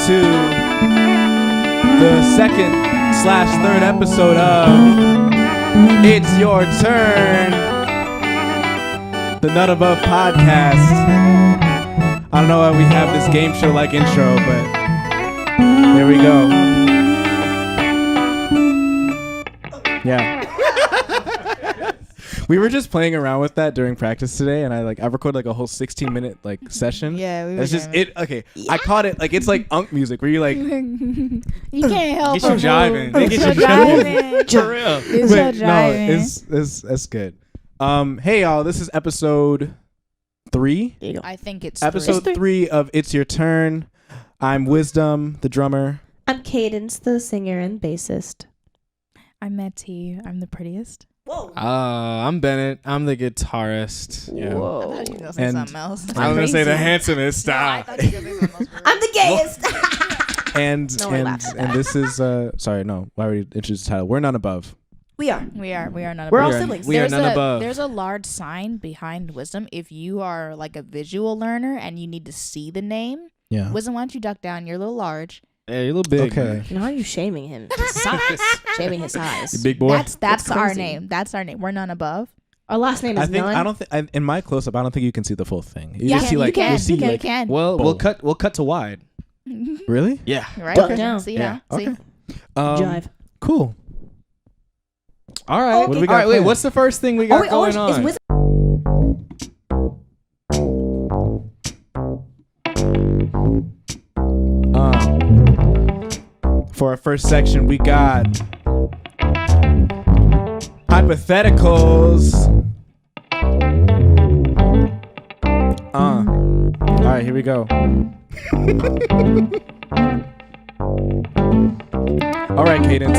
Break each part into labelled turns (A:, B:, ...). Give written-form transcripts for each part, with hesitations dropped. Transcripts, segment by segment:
A: to the second/third episode of It's Your Turn, the None Above podcast. I don't know why we have this game show like intro, but there we go. Yeah. We were just playing around with that during practice today, and I recorded like a whole 16-minute session.
B: Yeah, we were.
A: That's just it. Okay, yeah. I caught it. Like it's like unk music where you like.
B: You can't help.
C: Get you jiving.
B: Get you jiving.
C: For real.
B: It's your jiving.
A: No, that's good. Hey y'all, this is episode 3.
B: I think it's
A: episode 3 of It's Your Turn. I'm Wisdom, the drummer.
D: I'm Cadence, the singer and bassist.
B: I'm Metty. I'm the prettiest.
D: Whoa.
C: I'm Bennett. I'm the guitarist.
B: I
C: Yeah.
B: thought you were gonna say something else.
C: I was gonna say the handsomest.
B: I thought you were gonna say something else.
D: I'm the gayest.
A: And this is sorry, no. Why would you introduce the title? We're none above.
D: We are
B: We are none above.
D: We're all siblings.
C: We are none above.
B: There's a large sign behind Wisdom. If you are like a visual learner and you need to see the name,
A: Yeah.
B: Wisdom, why don't you duck down? You're a little large.
C: Yeah, you're a little big.
A: Okay.
D: You know how are you shaming him? His size. Shaming his size.
A: You big boy.
B: That's our name. That's our name. We're none above.
D: Our last name is None.
A: I don't think in my close up I don't think you can see the full thing. You
B: Yeah,
A: just see
B: you
A: like
B: can.
A: you'll see
B: You
A: like
B: can.
C: Well,
A: Boom.
C: we'll cut to wide.
A: Really?
C: Yeah.
B: Right?
D: Duck
B: Christian?
D: down.
B: See
A: Yeah.
B: now? See?
A: Okay.
D: Jive.
A: Cool.
C: All right.
D: Okay.
A: What do we got
C: All right. Wait.
A: planned?
C: What's the first thing we got going on?
D: Is Wisdom.
A: For our first section, we got hypotheticals. All right, here we go. All right, Cadence.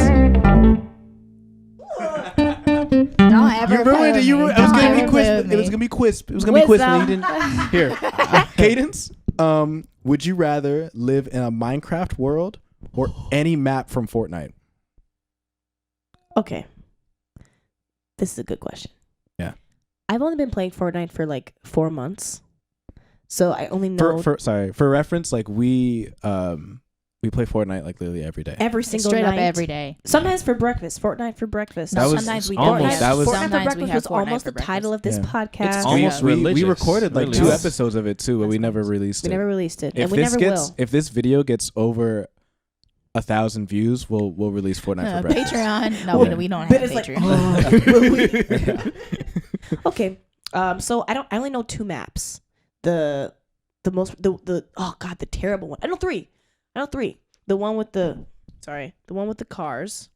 B: Don't ever
A: You ruined it. You ruined it. It was gonna be crisp. It was gonna be crisp. It was gonna be crisp, and you didn't. Here, Cadence. Would you rather live in a Minecraft world or any map from Fortnite?
D: Okay. This is a good question.
A: Yeah.
D: I've only been playing Fortnite for like 4 months. So I only know
A: For reference, like we play Fortnite like literally every day.
D: every single
B: straight
D: night.
B: up every day.
D: Sometimes for breakfast. Fortnite for breakfast.
A: That was
B: sometimes we
C: almost-
B: don't.
A: that was-
D: Fortnite for
B: Sometimes we
D: breakfast
B: have
D: was
B: Fortnite
D: almost
B: for
D: the title of
B: breakfast.
D: this podcast.
C: It's
A: we
C: almost religious.
A: recorded like 2
C: Religious.
A: episodes of it too, but we never released
D: We
A: it.
D: never released it,
A: If
D: and we
A: this
D: never
A: gets
D: will.
A: if this video gets over 1,000 views, we'll release Fortnite for breakfast.
B: Patreon. No, we don't
D: But
B: have
D: it's like,
B: Patreon.
D: Okay. So I only know 2 maps. The terrible one. I know 3. The one with the cars.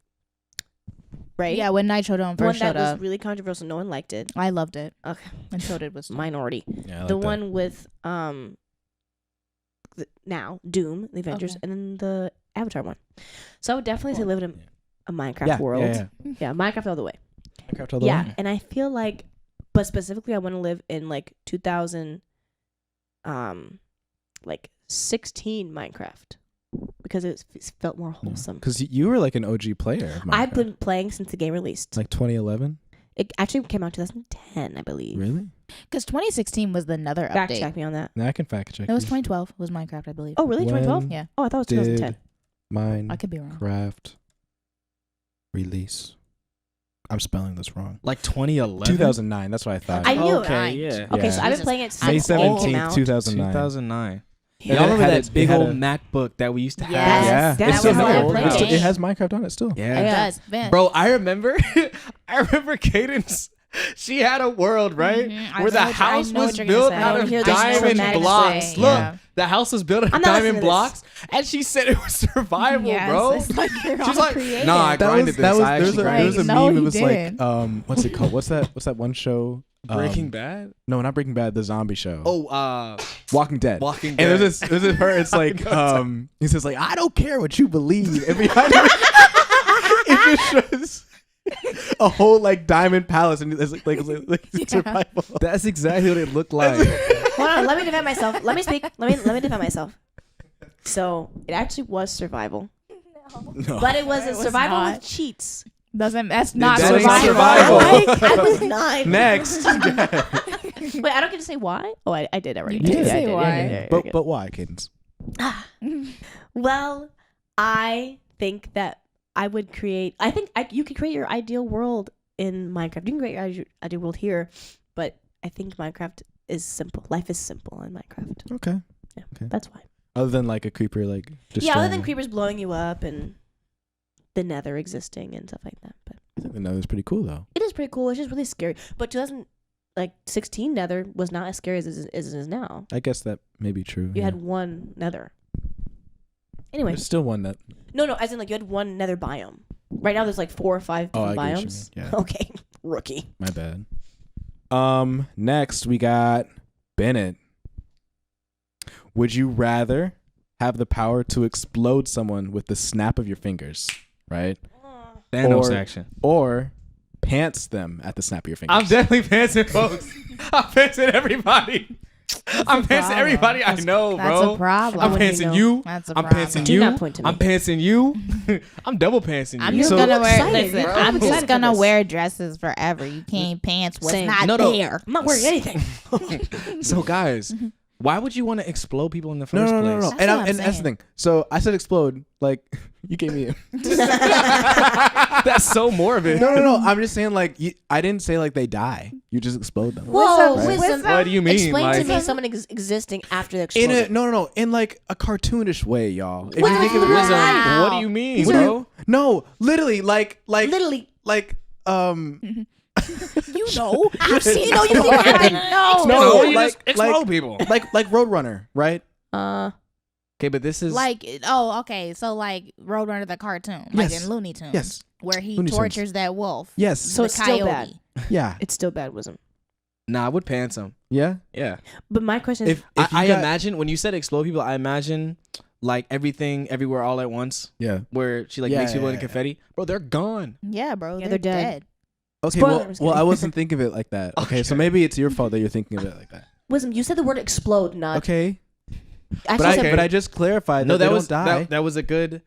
D: Right?
B: Yeah, when Nitro Dome
D: The one
B: first
D: that
B: showed
D: was
B: up,
D: really controversial. No one liked it.
B: I loved it.
D: Okay.
B: And so did Wisdom.
D: Minority.
A: Yeah, I like
D: The
A: that.
D: one with now Doom, the Avengers,
B: Okay.
D: and then the Avatar one. So I would definitely say live in a Minecraft world.
A: Yeah.
D: Yeah, Minecraft all the way.
A: Minecraft all the
D: Yeah,
A: way.
D: and I feel like, but specifically, I want to live in like 16 Minecraft because it felt more wholesome.
A: Because you were like an OG player. Of
D: I've
A: Minecraft.
D: been playing since the game released.
A: like 2011.
D: It actually came out 2010, I believe.
A: Really?
B: Because 2016 was the another
D: Fact
B: update.
D: check me on that.
A: Now I can fact check.
B: It was
A: you.
B: 2012. Was Minecraft, I believe.
D: Oh, really?
A: When
D: 2012?
B: Yeah.
D: Oh, I thought it was 2010.
B: I could be wrong.
A: Minecraft release. I'm spelling this wrong.
C: Like 2011.
A: 2009. That's what I thought.
D: I knew it.
C: Okay. Yeah.
D: Okay,
A: Yeah.
D: so I've been
B: Jesus
D: playing it
B: Christ.
D: since
A: May
D: the game came
A: 17th,
D: out.
A: 2009.
C: 2009.
A: Yeah,
C: Y'all remember
A: it had
C: that
A: a-
C: big
A: it had
C: old
A: a-
C: MacBook that we used to have?
D: Yes.
A: Yeah,
D: That
A: it's still
D: was how I
A: there.
D: played
A: It's-
D: it.
A: It has Minecraft on it still.
C: Yeah.
B: It
D: Yeah.
B: does. Vince.
C: Bro, I remember Cadence. She had a world, right?
B: Mhm.
C: Where the house was built out of diamond blocks. Look,
B: Yeah.
C: the house was built out of
D: I'm not listening
C: diamond
D: to this.
C: blocks. And she said it was survival,
B: Yes,
C: bro.
B: it's like you're
C: She's
B: all
C: like,
B: creative.
C: nah, I grinded this. I
A: there's
C: actually
A: a
C: grinded
B: No,
A: meme.
B: he
A: It was
B: didn't.
A: like what's it called? What's that one show?
C: Breaking Bad?
A: No, not Breaking Bad. The zombie show.
C: Oh,
A: Walking Dead.
C: Walking
A: And
C: Dead.
A: there's this her. It's like he says like, I don't care what you believe. And behind it just shows a whole like diamond palace, and it's like survival.
C: That's exactly what it looked like.
D: Hold on, let me defend myself. Let me speak. Let me defend myself. So it actually was survival,
A: No.
D: but it was a
B: was
D: survival
B: not.
D: with cheats.
B: That's not
A: That ain't
B: survival.
A: survival.
D: I was 9.
A: Next.
D: Wait, I don't get to say why. Oh, I did already.
B: You did
D: I
B: say
D: did.
B: why.
D: Yeah.
A: But why, Cadence?
D: Well, I think that I would create. I think you could create your ideal world in Minecraft. You can create your ideal world here, but I think Minecraft is simple. Life is simple in Minecraft.
A: Okay.
D: Yeah,
A: Okay.
D: that's why.
A: Other than like a creeper, like
D: Yeah, other than creepers blowing you up and the Nether existing and stuff like that. But
A: I think the Nether's pretty cool though.
D: it is pretty cool. It's just really scary. But 2016 Nether was not as scary as it is now.
A: I guess that may be true.
D: You had one Nether. Anyway,
A: There's still one that.
D: no, as in like you had one Nether biome. Right now there's like 4 or 5
A: Oh,
D: different
A: I get what you
D: biomes.
A: mean. Yeah.
D: Okay, rookie.
A: My bad. Next we got Bennett. Would you rather have the power to explode someone with the snap of your fingers, right?
C: Thanos
A: Or-
C: action.
A: Or pants them at the snap of your fingers?
C: I'm definitely pantsing folks. I'm pantsing everybody. I'm pantsing
B: problem.
C: everybody I know,
B: That's
C: bro.
B: a problem.
C: I'm
D: When you
C: pantsing
D: know.
C: you.
B: That's a
C: I'm
B: problem.
C: pantsing
D: Do
C: you.
D: not point to me.
C: I'm pantsing you. I'm double pantsing you.
B: I'm
D: You're
B: just
A: So-
B: gonna wear.
D: excited,
B: Listen,
D: bro.
B: I'm
D: I'm
B: just
D: excited for
B: gonna
D: this.
B: wear dresses forever. You can't pants what's
D: Same.
B: not
C: No.
B: there.
D: I'm not wearing anything.
C: So guys, why would you want to explode people in the first
A: No.
C: place?
B: That's
A: And,
B: what I'm
A: and that's the
B: saying.
A: thing. So I said explode. Like you gave me.
C: That's so morbid.
A: No. I'm just saying like I didn't say like they die. You just explode them.
D: Whoa,
B: Wisdom,
D: wisdom.
C: What do you mean?
D: Explain
C: Like,
D: to me someone existing after the
A: In
D: explosion.
A: a no, in like a cartoonish way, y'all. If
D: What
A: you
D: do
A: think
D: you
A: of it,
D: mean?
C: Wisdom,
B: Wow.
C: what do you mean,
A: What do you-
C: bro?
A: no, literally, like
D: Literally.
B: You know, I've seen. You know, you can happen. No,
C: No, you
A: like-
C: just explode
A: like-
C: people.
A: like Roadrunner, right?
C: Okay, but this is
B: like okay, so like Roadrunner the cartoon, like
A: Yes.
B: in Looney Tunes,
A: Yes.
B: where he
A: Looney Tunes.
B: tortures that wolf.
A: Yes.
D: So
B: the
D: it's still
B: coyote.
D: bad.
A: Yeah.
D: It's still bad wisdom.
C: nah. I would pants them.
A: Yeah.
C: Yeah.
D: But my question is,
A: If
C: I
A: you got-
C: imagine when you said explode people, I imagine like everything, everywhere, all at once,
A: Yeah.
C: where she like
A: Yeah,
C: makes people
A: yeah,
C: into
A: yeah.
C: confetti. Bro, they're gone.
B: Yeah, bro,
D: Yeah,
B: they're
D: they're dead.
B: dead.
A: Okay.
D: Spoiler,
A: Well,
D: I'm just
A: well, I
D: kidding.
A: wasn't thinking of it like that. Okay. So
C: Okay.
A: maybe it's your fault that you're thinking of it like that.
D: wisdom, you said the word explode, not.
A: Okay.
D: Actually
A: But I
D: said,
A: but I just clarified
C: No,
A: that
C: that
A: they
C: was
A: don't die.
C: that was a good.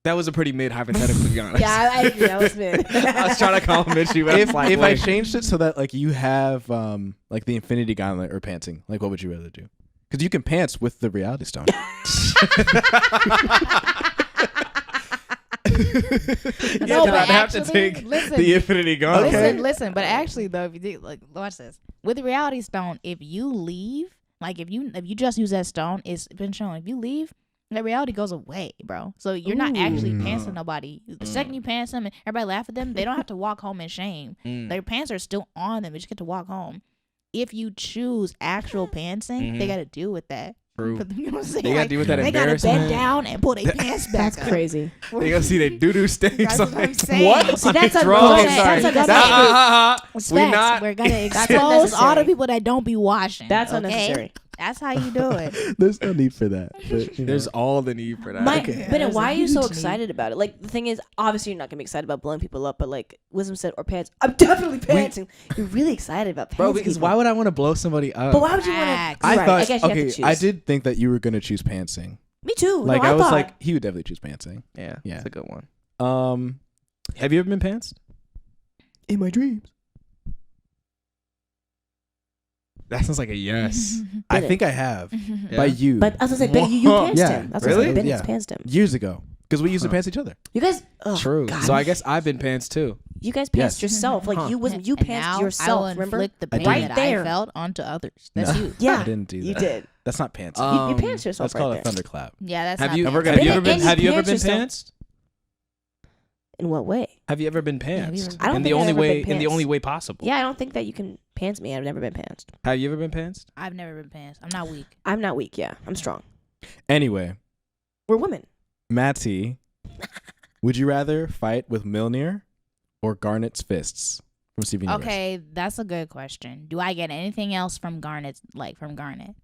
C: That was a pretty mid hypothetical, to be honest.
D: yeah, I agree. That was mid.
C: I was trying to compliment you, but
A: if
C: like,
A: if I
C: wait.
A: changed it so that like you have like the Infinity Gauntlet or pantsing, like what would you rather do? Because you can pants with the Reality Stone.
B: No,
C: I'd
B: but
C: have to
B: actually,
C: take
B: listen,
C: the Infinity Gauntlet.
A: Okay.
B: listen. But actually, though, if you do, like, watch this with the Reality Stone, if you leave, like if you just use that stone, it's been shown. If you leave, that reality goes away, bro. So you're not actually
A: Ooh.
B: pantsing nobody. The second you pants them and everybody laugh at them, they don't have to walk home in shame. Their pants are still on them. They just get to walk home. If you choose actual pantsing, they got to deal with that.
C: True.
B: You know what I'm saying?
C: They gotta
B: Like,
C: deal with that
B: they gotta bend
C: embarrassment.
B: down and pull their pants back
D: That's
B: up.
D: crazy.
C: They gonna see their doo-doo stains.
B: That's what I'm saying.
C: What?
D: See, that's
C: Like,
D: a-
C: wrong.
D: okay,
C: Sorry.
D: that's a-
C: Nah,
B: It's
C: we
B: facts.
C: not.
B: We're gonna
D: That's
B: expose all
D: unnecessary.
B: the people that don't be washing.
D: That's
B: okay?
D: unnecessary.
B: That's how you do it.
A: There's no need for that. But, you know.
C: There's all the need for that.
D: My,
A: Okay.
D: But
B: There's
D: why
B: a
D: are you so
B: huge
D: excited about it? Like, the thing is, obviously you're not gonna be excited about blowing people up, but like Wisdom said, or pants. I'm definitely pantsing. You're really excited about pantsing.
C: Bro, because
D: people.
C: why would I want to blow somebody up?
D: But why would you want
B: Facts.
D: to?
A: I
D: Right,
A: thought
D: I guess you have
A: okay.
D: to choose.
A: I did think that you were gonna choose pantsing.
D: Me too.
A: Like
D: no,
A: I was
D: thought-
A: like, he would definitely choose pantsing.
C: Yeah,
A: Yeah.
C: that's a good one.
A: Um,
C: Have you ever been pantsed?
A: in my dreams,
C: That sounds like a yes.
A: I
D: Bennett.
A: think I have
C: Yeah.
A: by you
D: But I was gonna say, Ben, you pantsed
A: Yeah.
D: him. That's
C: Really?
D: what Bennett's
A: Yeah.
D: pantsed him.
A: years ago because we used to pants each other.
D: You guys, oh,
C: True.
D: God.
C: So I guess I've been pantsed too.
D: You guys
A: Yes.
D: pantsed yourself. Like
C: Huh.
D: you wasn't. You
B: And
D: pantsed
B: now
D: yourself.
B: I will
D: Remember?
B: inflict the
A: I
B: pain
A: did.
D: Right
B: that
D: there.
B: I felt onto others. That's
A: No.
B: you.
D: Yeah,
A: I didn't do that.
D: you did.
A: That's not pantsing.
D: You pantsed
A: That's
D: yourself
A: called
D: right
A: a
D: there.
A: thunderclap.
B: Yeah, that's
C: Have
B: not
C: you
B: bad.
C: ever
D: Bennett,
C: been
D: and you
C: have you ever
D: pantsed
C: been
D: yourself.
C: pantsed?
D: In what way?
C: Have you ever been
B: have you
C: pantsed?
B: ever-
D: I don't
C: in
D: think
C: the
D: I've
C: only
D: ever
C: way
D: been
C: in the
D: pantsed.
C: only way possible.
D: Yeah, I don't think that you can pants me. I've never been pantsed.
C: Have you ever been pantsed?
B: I've never been pantsed. I'm not weak.
D: I'm not weak. Yeah, I'm strong.
A: Anyway,
D: We're women.
A: Matty, would you rather fight with Milner or Garnet's fists from Steven Universe?
B: Okay, that's a good question. Do I get anything else from Garnet? Like from Garnet?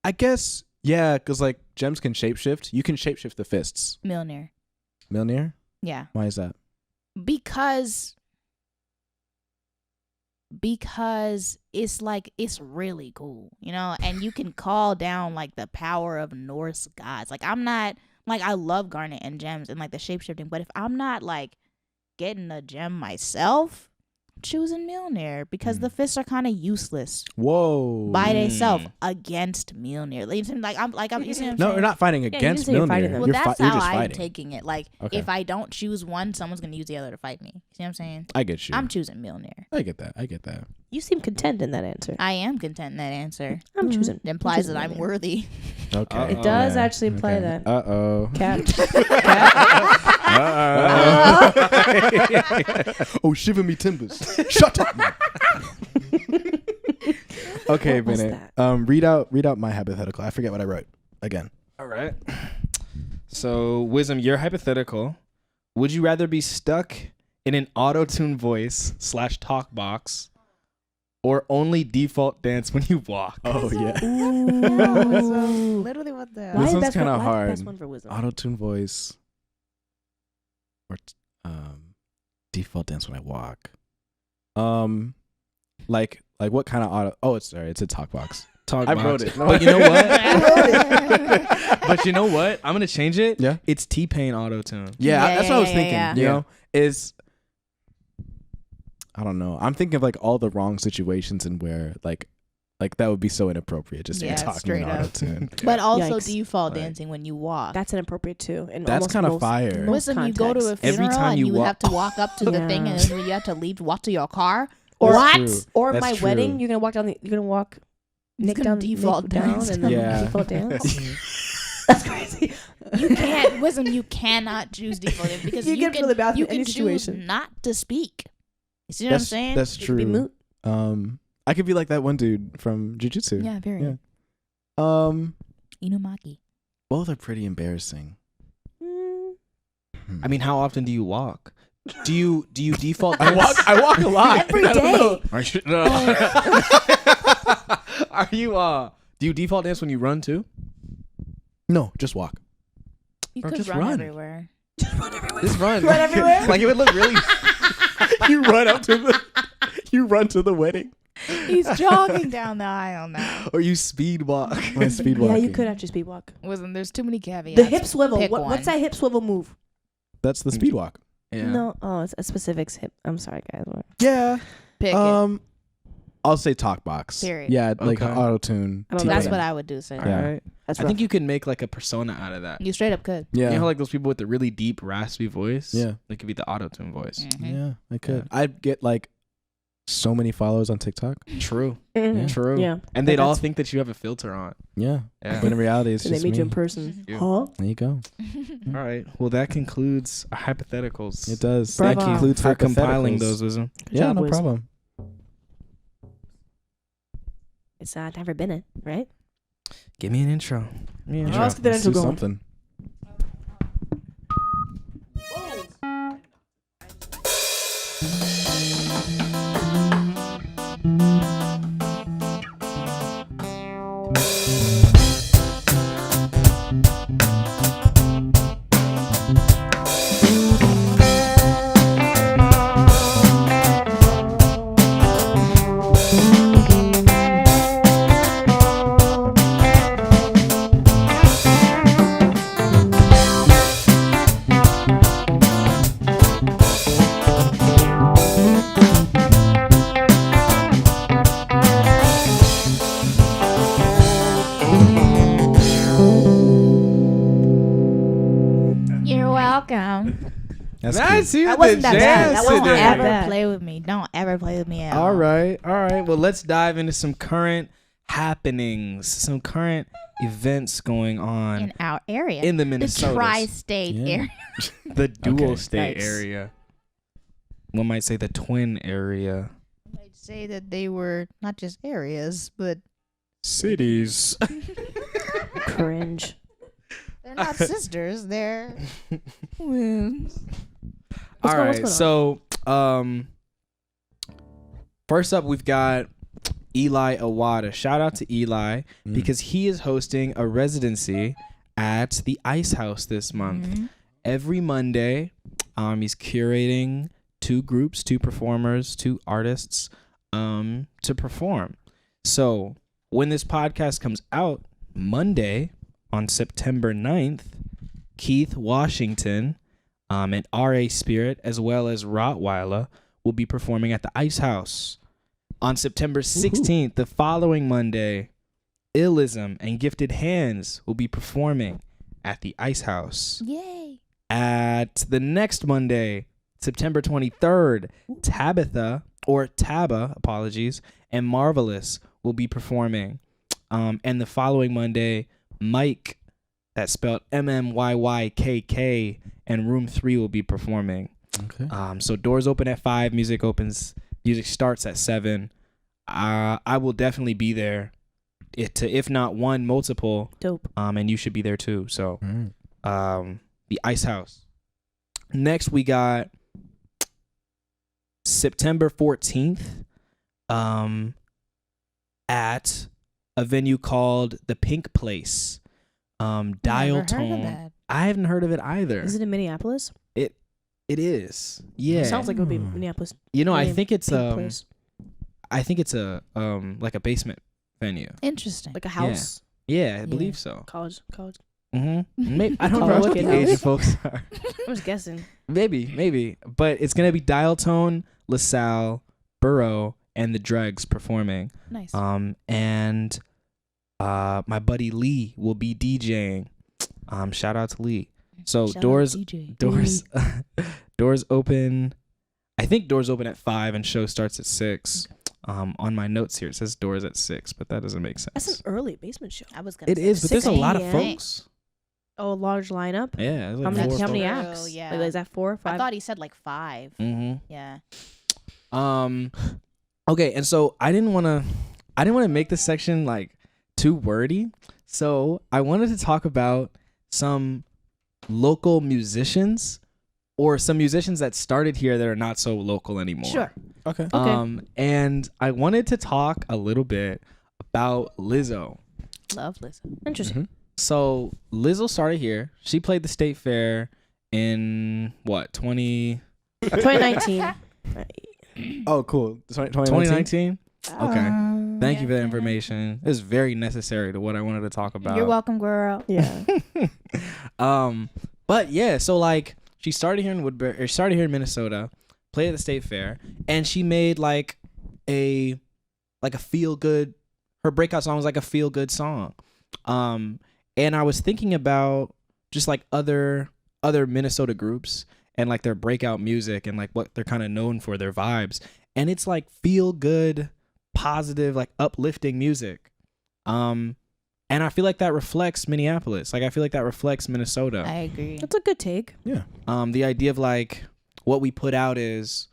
A: I guess yeah, because like gems can shapeshift. You can shapeshift the fists.
B: Milner.
A: Milner,
B: Yeah.
A: why is that?
B: Because it's like it's really cool, you know, and you can call down like the power of Norse gods. Like I'm not like I love Garnet and gems and like the shapeshifting, but if I'm not like getting a gem myself, choosing Mjolnir because the fists are kind of useless
A: Whoa.
B: by themselves against Mjolnir. Like, you see what I'm
A: No,
B: saying?
A: you're not fighting
D: you didn't
A: against
D: say you're
A: Mjolnir.
D: fighting them.
B: Well,
A: You're
B: that's
A: you're
B: how
A: just
B: I'm
A: fighting.
B: taking it. Like,
A: Okay.
B: if I don't choose one, someone's gonna use the other to fight me. See what I'm saying?
A: I get you.
B: I'm choosing Mjolnir.
A: I get that. I get that.
D: You seem content in that answer.
B: I am content in that answer.
D: I'm choosing.
B: It implies that
D: choosing
B: I'm
D: Mjolnir.
B: worthy.
A: Okay.
D: It does
A: Yeah.
D: actually imply
A: Okay.
D: that.
A: Uh-oh.
D: Cat.
A: Oh, shiver me timbers. Shut up, man. Okay,
D: What was
A: Bennett.
D: that?
A: Read out my hypothetical. I forget what I wrote. Again.
C: All right. So, Wisdom, your hypothetical. Would you rather be stuck in an auto-tune voice / talk box or only default dance when you walk?
A: Oh, yeah.
B: Literally what the...
A: This one's
D: best
A: kinda
D: one- why the
A: hard.
D: best one for wisdom?
A: Auto-tune voice or default dance when I walk. Like what kind of auto? Oh, it's a talk box.
C: Talk
A: I
C: box.
A: wrote it.
C: But you know what?
B: I
C: But you know what? I'm gonna change it.
A: Yeah.
C: It's T-Pain auto-tune.
A: Yeah,
B: Yeah,
A: that's
B: yeah,
A: what I was
B: yeah,
A: thinking.
B: yeah.
A: You know, is I don't know. I'm thinking of like all the wrong situations and where like that would be so inappropriate just to
B: Yeah,
A: be talking
B: straight
A: in
B: up.
A: auto-tune.
B: But also
D: Yikes.
B: default
A: Like-
B: dancing when you walk.
D: That's inappropriate too. In
A: That's
D: almost
A: kind of
D: most-
A: fire.
D: most
B: Listen, you go to a
D: contexts.
C: Every
B: funeral
C: time
B: and
C: you
B: you
C: walk-
B: have to walk up to the thing
D: Yeah.
B: and then you have to walk to your car.
D: Or-
A: That's
B: What?
A: true.
D: Or
A: That's
D: my
A: true.
D: wedding, you're gonna walk down. You're gonna walk. Nick
B: gonna
D: down,
B: default
D: Nick down,
B: dance.
D: and then
A: Yeah.
D: default dance. That's crazy.
B: You can't. Listen, you cannot choose default dance because
D: You
B: you
D: get
B: can.
D: to the bathroom
B: You
D: in
B: can
D: any
B: choose
D: situation.
B: not to speak. You see what I'm saying?
A: That's
D: It could be
A: true.
D: moot.
A: I could be like that one dude from Jiu-Jitsu.
B: Yeah, very.
A: Yeah.
B: Inumaki.
A: Both are pretty embarrassing.
D: Mm,
C: I mean, how often do you walk? Do you default
A: I
C: dance?
A: walk a lot.
D: Every
A: I don't know.
D: day.
C: Are you, no. Are you do you default dance when you run too?
A: No, just walk.
B: You
C: Or
B: could
C: just
B: run,
C: run.
B: everywhere.
C: Just run.
D: Run everywhere?
C: Like it would look really.
A: You run to the wedding.
B: He's jogging down the aisle now.
C: Or you speed walk.
A: My speed
D: Yeah,
A: walking.
D: you could actually speed walk.
B: Listen, there's too many caveats.
D: The hip swivel.
B: Pick
D: What's
B: one.
D: that hip swivel move?
A: That's the speed walk.
C: Yeah.
D: No, it's a specifics hip. I'm sorry, guys.
A: Yeah.
B: Pick it.
A: I'll say talk box.
B: Period.
A: Yeah, like
C: Okay.
A: auto tune.
D: I don't know.
B: That's
D: T-Pain.
B: what I would do. Say.
C: All
A: Yeah.
C: right.
D: That's
C: I
D: rough.
C: think you could make like a persona out of that.
B: You straight up could.
A: Yeah.
C: You know, like those people with the really deep, raspy voice.
A: Yeah.
C: They could be the auto-tune voice.
B: Mhm.
A: Yeah, I could. I'd get like so many followers on TikTok.
C: True.
D: Mhm.
C: True.
D: Yeah.
C: And they'd all
D: that's-
C: think that you have a filter on.
A: Yeah.
C: Yeah.
A: But in reality, it's
D: And they
A: just
D: meet you in
A: me.
D: person.
C: You.
D: Huh?
A: There you go.
C: All right. Well, that concludes our hypotheticals.
A: It does.
D: Bravo.
A: That concludes
C: for compiling
A: hypotheticals.
C: those, Wisdom.
D: Good
A: Yeah,
D: job,
A: no
D: Wiz.
A: problem.
D: It's time for Bennett, right?
C: Give me an intro. Give me an
D: Oh,
C: intro.
D: let's get that
A: Let's
D: intro
A: do
D: going.
A: something.
B: You're welcome.
A: That's
C: Nice.
A: cute.
C: You
D: That
C: the
D: wasn't that bad.
C: jazz
D: That wasn't
C: today.
D: that
B: Ever
D: bad.
B: play with me? Don't ever play with me at
C: All right. All right. Well, let's dive into some current happenings, some current events going on
B: In our area.
C: in the
B: the
C: Minnesota,
B: tri-state
A: Yeah.
B: area.
C: the dual
A: Okay.
C: state
D: Nice.
C: area. One might say the twin area.
B: I'd say that they were not just areas, but
C: Cities.
D: Cringe.
B: they're not sisters. They're twins.
C: All
D: going- what's
C: right.
D: going
C: So, first up, we've got Eli Awada. Shout out to Eli
A: Mm.
C: because he is hosting a residency at the Ice House this month.
B: Mhm.
C: Every Monday, he's curating 2 groups, 2 performers, 2 artists to perform. So when this podcast comes out Monday on September 9th, Keith Washington and R.A. Spirit, as well as Rottweiler, will be performing at the Ice House. On September 16th, the following Monday, Illism and Gifted Hands will be performing at the Ice House.
B: Yay.
C: At the next Monday, September 23rd, Tabitha, or Taba, apologies, and Marvelous will be performing. And the following Monday, Mike, that's spelled MMYYKK, and Room 3 will be performing.
A: Okay.
C: So doors open at 5, music starts at 7. I will definitely be there. If not one, multiple.
D: Dope.
C: And you should be there too. So
A: All
C: the Ice House. Next we got September 14th at a venue called the Pink Place. Dial
B: Never heard of
C: Tone.
B: that.
C: I haven't heard of it either.
D: Is it in Minneapolis?
C: It is. Yeah.
D: Sounds like it would be Minneapolis.
C: You know, I
D: Really
C: think it's
D: Pink place.
C: I think it's a like a basement venue.
B: Interesting.
D: Like a house.
C: Yeah, I
B: Yeah.
C: believe so.
D: College.
C: Mm-hmm. I don't know
D: College
C: what
D: kid
C: the age
D: house.
C: of folks are.
D: I was guessing.
C: Maybe. But it's gonna be Dial Tone, LaSalle, Burrow, and the Dregs performing.
B: Nice.
C: And my buddy Lee will be DJing. Shout out to Lee. So
B: Shout out
C: doors
B: DJ.
C: doors open. I think doors open at 5 and show starts at 6. On my notes here it says doors at 6, but that doesn't make sense.
D: That's an early basement show.
B: I was gonna
C: It
B: say
C: is, but there's a
B: 6
C: lot of
B: a.m.
C: folks.
D: Oh, a large lineup.
C: Yeah, it's
D: How
C: like
D: many,
C: 4
D: how many
C: folks.
D: acts?
B: Yeah.
D: Like, is that 4 or 5?
B: I thought he said like 5.
C: Mm-hmm.
B: Yeah.
C: Okay, and so I didn't want to make this section like too wordy, so I wanted to talk about some local musicians or some musicians that started here that are not so local anymore.
D: Sure.
A: Okay.
C: And I wanted to talk a little bit about Lizzo.
B: Love Lizzo.
D: Interesting.
C: So Lizzo started here. She played the State Fair in what
D: 2019.
A: Oh, cool.
C: 2019? Okay. Thank you for that
B: Okay.
C: information. It's very necessary to what I wanted to talk about.
B: You're welcome, girl.
D: Yeah.
C: But yeah, so like she started here in Woodbury, or started here in Minnesota, played at the State Fair, and she made like a feel good. Her breakout song was like a feel good song. And I was thinking about just like other Minnesota groups and like their breakout music and like what they're kind of known for, their vibes, and it's like feel good, positive, like uplifting music. And I feel like that reflects Minneapolis. Like I feel like that reflects Minnesota.
B: I agree.
D: That's a good take.
A: Yeah.
C: The idea of like what we put out is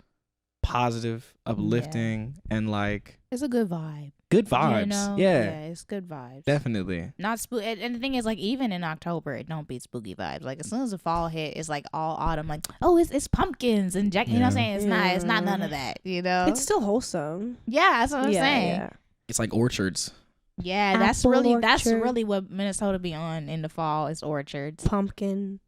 C: positive, uplifting, and like
B: It's a good vibe.
C: good vibes.
B: You know?
C: Yeah,
B: it's good vibes.
C: definitely.
B: Not spooky. And the thing is, like, even in October, it don't be spooky vibes. Like, as soon as the fall hit, it's like all autumn. Like, oh, it's pumpkins and Jack. You know what I'm saying? It's not none of that. You know?
D: It's still wholesome.
B: Yeah, that's what I'm saying.
D: Yeah.
C: It's like orchards.
B: Yeah, that's
D: Apple orchard.
B: really what Minnesota be on in the fall is orchards.
D: Pumpkin.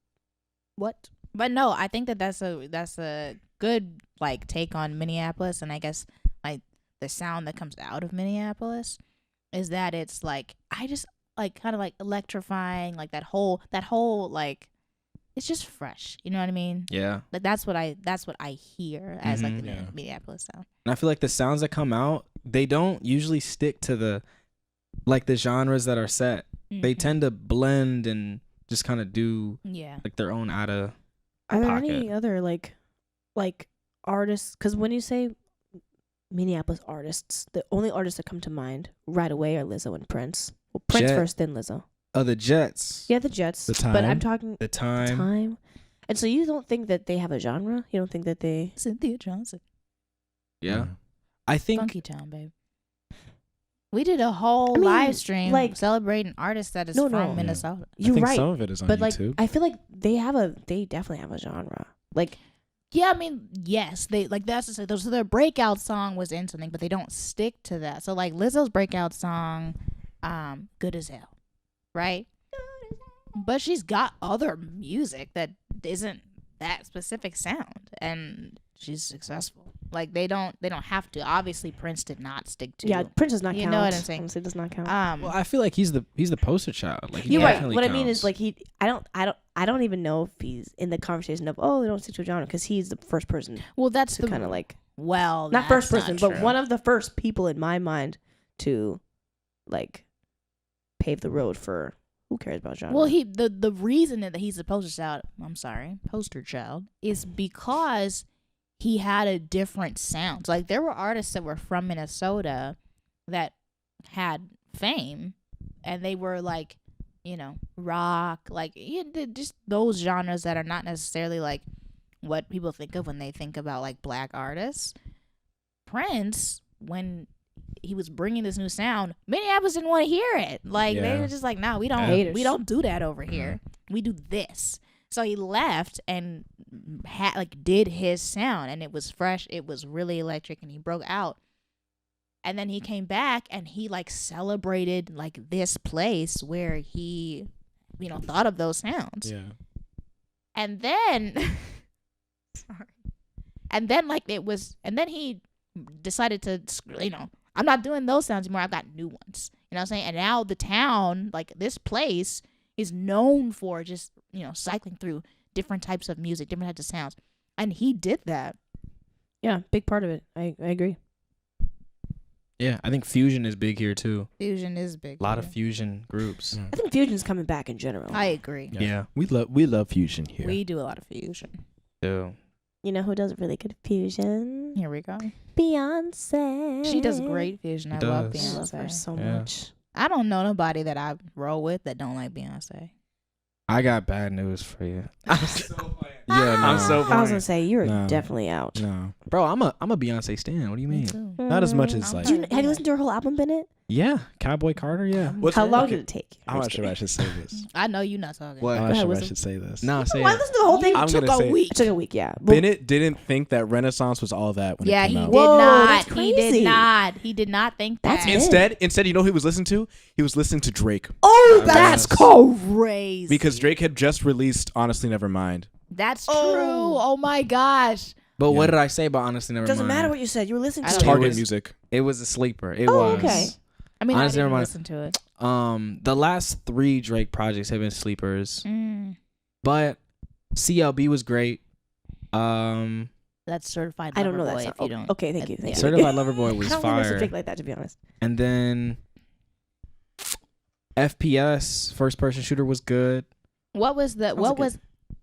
D: What?
B: But no, I think that's a good like take on Minneapolis, and I guess like the sound that comes out of Minneapolis is that it's like I just like kind of like electrifying, like that whole like it's just fresh. You know what I mean?
C: Yeah.
B: Like that's what I hear as like the
A: yeah.
B: Minneapolis sound.
C: And I feel like the sounds that come out, they don't usually stick to the genres that are set. They
B: Mhm.
C: tend to blend and just kind of do
B: Yeah.
C: like their own out of
D: Are there
C: pocket.
D: any other like artists? Because when you say Minneapolis artists, the only artists that come to mind right away are Lizzo and Prince. Well, Prince
C: Jet.
D: first, then Lizzo.
C: Oh, the Jets.
D: Yeah, the Jets.
A: The
D: But I'm
A: Time.
D: talking
C: The Time.
D: time. And so you don't think that they have a genre? You don't think that they?
B: Cynthia Johnson,
C: Yeah. I think
B: Funky Town, babe. We did a whole
D: I mean,
B: live stream
D: like-
B: celebrating artists that is
D: No,
B: from
D: no.
B: Minnesota.
D: You're
A: I think
D: right.
A: some of it is on
D: But like,
A: YouTube.
D: I feel like they definitely have a genre. Like,
B: Yeah, I mean, yes, they like that's so their breakout song was in something, but they don't stick to that. So like Lizzo's breakout song, "Good as Hell," right? But she's got other music that isn't that specific sound, and she's successful. Like they don't have to. Obviously, Prince did not stick to.
D: yeah, Prince does not
B: You
D: count.
B: know what I'm saying?
D: Honestly, does not count.
C: well, I feel like he's the poster child. Like he
D: You're right.
C: definitely
D: What I mean is
C: counts.
D: like I don't even know if he's in the conversation of they don't stick to a genre because he's the first person
B: well, that's
D: to
B: the
D: kind of like
B: Well,
D: Not first
B: that's
D: person,
B: not
D: but
B: true.
D: one of the first people in my mind to like pave the road for who cares about genre.
B: Well, the reason that he's a poster child is because he had a different sound. Like there were artists that were from Minnesota that had fame, and they were like, rock, like just those genres that are not necessarily like what people think of when they think about like black artists. Prince, when he was bringing this new sound, Minneapolis didn't want to hear it. Like they
C: Yeah.
B: were just like, "No, we don't.
D: Haters.
B: We don't do that over here. We do this." So he left and did his sound, and it was fresh. It was really electric, and he broke out. And then he came back, and he like celebrated like this place where he, thought of those sounds.
A: Yeah.
B: And then, sorry. And then he decided to, I'm not doing those sounds anymore. I've got new ones. You know what I'm saying? And now the town, like this place, is known for just, cycling through different types of music, different types of sounds. And he did that.
D: yeah, big part of it. I agree.
C: Yeah, I think fusion is big here too.
B: Fusion is big.
C: A lot of fusion groups.
D: I think fusion's coming back in general.
B: I agree.
C: Yeah.
A: We love fusion here.
B: We do a lot of fusion.
C: Yeah.
D: You know who does really good fusion?
B: Here we go.
D: Beyonce.
B: She does great fusion. I love
C: does.
D: I love her
B: Beyonce.
D: so
C: Yeah.
D: much.
B: I don't know nobody that I roll with that don't like Beyonce.
C: I got bad news for you.
A: Yeah, no.
C: I'm so
D: I was gonna say you're
A: No.
D: definitely out.
A: No,
C: Bro, I'm a Beyonce stan. What do you
B: Me
C: mean?
B: too.
A: not as much as like.
D: Have you listened to her whole album, Bennett?
C: Yeah, Cowboy Carter. Yeah.
A: What's
D: How long
A: okay,
D: did it take?
A: I'm not sure I should say this.
B: I know you're not talking.
C: What?
A: I'm
D: Go
A: not
D: ahead,
A: sure I
D: Wisdom.
A: should say this.
C: Nah, say
D: Why
C: it.
D: listen to the whole thing?
A: I'm
B: took
A: gonna
B: a
A: say-
B: week.
D: It took a week, yeah. But
A: Bennett didn't think that Renaissance was all that when
B: Yeah,
A: it
B: he
A: came
B: did
A: out.
D: Whoa,
B: not.
D: that's
B: He did
D: crazy.
B: not. He did not think that.
D: That's it.
A: Instead, you know who he was listening to? He was listening to Drake
D: oh,
B: That's
C: Yes.
B: crazy.
A: because Drake had just released Honestly Nevermind.
B: That's true. Oh my gosh.
C: But what
A: Yeah.
C: did I say about Honestly Nevermind?
D: doesn't matter what you said. You were listening
B: I
D: to
B: don't
D: it.
B: know.
A: Target
C: was-
A: music.
C: It was a sleeper. It
D: Oh,
C: was.
D: okay.
B: I mean,
C: Honestly,
B: I didn't
C: never mind.
B: listen to it.
C: The last 3 Drake projects have been sleepers, but CLB was great.
B: That's Certified
D: I don't know
B: Lover
D: that
B: Boy
D: song.
B: if you don't.
D: Okay, thank you. Thank you.
C: Certified Lover Boy
D: I
C: was
D: don't listen to
C: fire.
D: Drake like that, to be honest.
C: And then FPS first person shooter was good.
B: What was the?
D: Sounds
B: What
D: good.
B: was?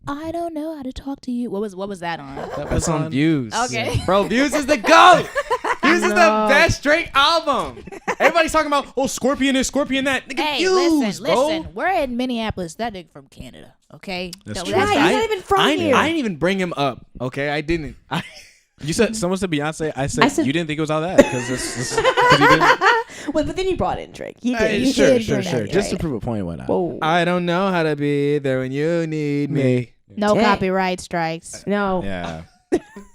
B: I don't know how to talk to you. What was that on?
C: That's on Views.
B: Okay.
C: Bro, Views is the GOAT. Views is the
D: No.
C: best Drake album. Everybody's talking about, Scorpion this, Scorpion that. Nigga,
B: Hey,
C: Views, bro.
B: listen. We're in Minneapolis. That nigga from Canada. Okay.
A: That's
B: So
A: true.
D: Right, he's
C: I-
D: not even from
C: I
D: here.
C: didn't even bring him up. Okay, I didn't.
A: You said someone said Beyonce. I said,
D: I said-
A: you didn't think it was all that because he didn't.
D: Well, but then you brought in Drake. You did.
A: Hey,
D: You
A: sure,
D: did
A: sure,
D: bring
A: sure.
D: that in,
A: Just to
D: right?
A: prove a point, why not?
D: Whoa.
C: I don't know how to be there when you need me.
B: No
D: Dang.
B: copyright strikes.
D: No.
A: Yeah.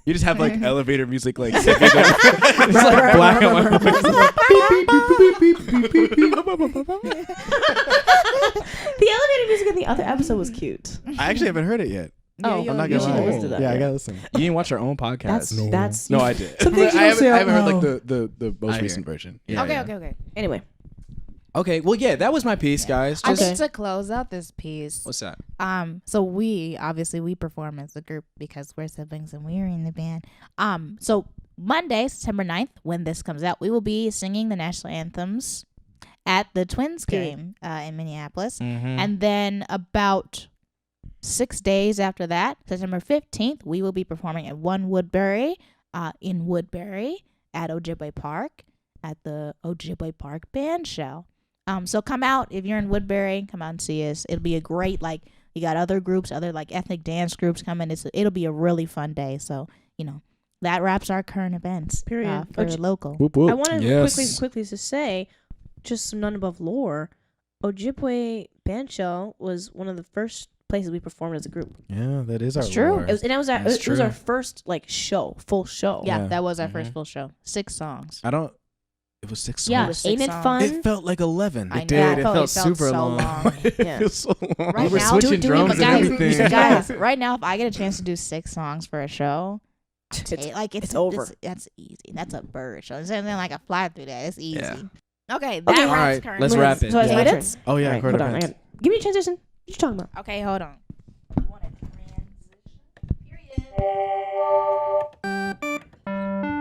A: You just have like elevator music, like it's like
D: Right,
A: black
D: right,
A: and
D: right,
A: white.
D: The elevator music in the other episode was cute.
A: I actually haven't heard it yet.
D: Oh,
B: you
A: I'm not
D: you
A: gonna
D: should
A: lie.
D: listen to that.
A: Yeah, I gotta listen.
C: You didn't watch your own podcast.
D: That's
A: No, I did.
D: Some
A: But
D: things you
A: I
D: don't say
A: haven't
D: out
A: heard like
D: loud.
A: the
C: I
A: most
C: hear
A: recent
C: it.
A: version.
C: Yeah,
B: Okay,
C: yeah.
B: okay.
D: Anyway,
C: Okay, well, yeah, that was my piece, guys.
B: I
C: Just,
B: think to close out this piece.
C: what's that?
B: So we perform as a group because we're siblings and we're in the band. So Monday, September 9th, when this comes out, we will be singing the national anthems at the Twins game in Minneapolis.
C: Mm-hmm.
B: And then about 6 days after that, September 15th, we will be performing at One Woodbury in Woodbury at Ojibwe Park at the Ojibwe Park Band Show. So come out if you're in Woodbury, come out and see us. It'll be a great, you got other groups, other ethnic dance groups coming. It'll be a really fun day. So, that wraps our current events
D: Period.
B: for local.
A: Whoop, whoop.
D: I want to
C: Yes.
D: quickly to say, just some none above lore. Ojibwe Band Show was one of the first places we performed as a group.
A: Yeah, that is our
B: It's true.
A: lore.
D: It was
C: That's
D: our
C: true.
D: first show, full show.
B: Yeah,
A: Yeah.
B: that was our
C: Mhm.
B: first full show. 6 songs.
A: It was 6
D: Yeah,
A: songs.
B: Six
D: ain't it
B: songs.
D: fun?
A: It felt like 11.
B: I know.
C: did. It
B: felt
C: felt super
B: so
C: long.
A: It
D: Yeah.
A: feels so long.
B: Right
C: were
B: now,
C: switching drums
B: but
C: and
B: guys,
C: everything.
B: guys, right now, if I get a chance to do 6 songs for a show,
D: It's over.
B: That's easy. That's a bird show. It's something like a fly through that. It's easy.
C: Yeah.
B: Okay, that
D: Okay.
B: wraps
C: All right,
B: current
C: let's
B: events.
C: wrap it.
D: So it's
A: Yeah.
D: my turn.
B: Minutes.
A: Oh, yeah,
D: All right,
A: heard
D: hold on.
A: events.
D: Give me a transition. What you talking about?
B: Okay, hold on. You want a transition? Period.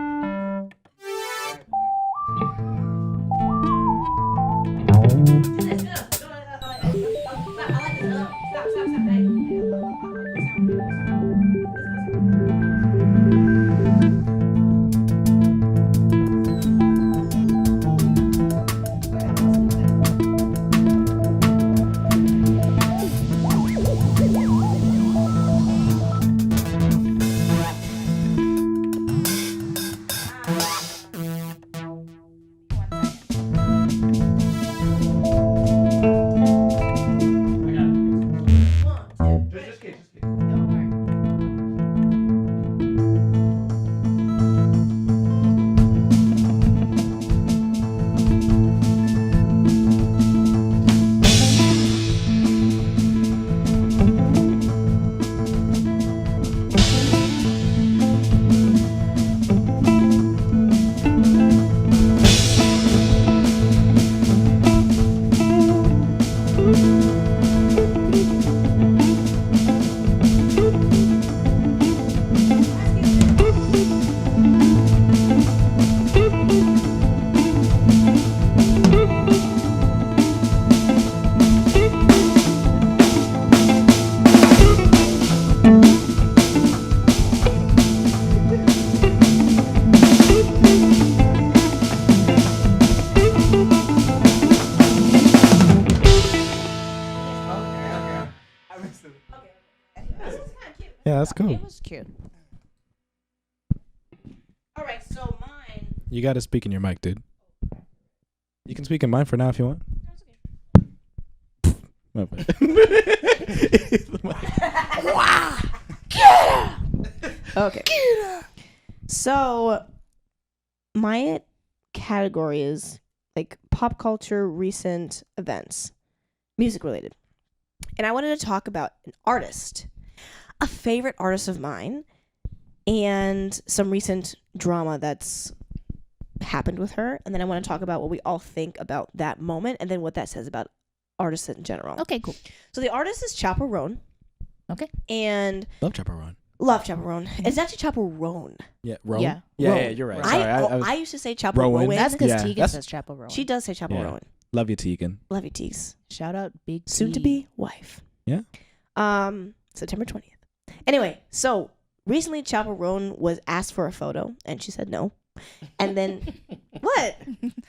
A: Yeah, that's cool.
B: It was cute.
D: All right, so mine.
A: You got to speak in your mic, dude. You can speak in mine for now if you want. My bad.
D: Okay. So my category is like pop culture, recent events, music related. And I wanted to talk about an artist, a favorite artist of mine, and some recent drama that's happened with her. And then I want to talk about what we all think about that moment and then what that says about artists in general.
B: Okay, cool.
D: So the artist is Chaperone.
B: Okay.
D: And
A: Love Chaperone.
D: love Chaperone. It's actually Chaperone.
A: Yeah, Roan.
B: Yeah.
A: Yeah,
D: Roan.
A: yeah, you're right. Sorry, I was,
D: I used to say Chaperone.
A: Rowan.
B: That's because
A: Yeah,
B: Tegan
A: that's-
B: says chaperone.
D: She does say Chaperone.
A: love you, Tegan.
D: Love you, Tees.
B: Shout out Big
D: Soon to
B: T.
D: be wife.
A: Yeah.
D: September 20th. Anyway, so recently Chaperone was asked for a photo and she said no. And then what?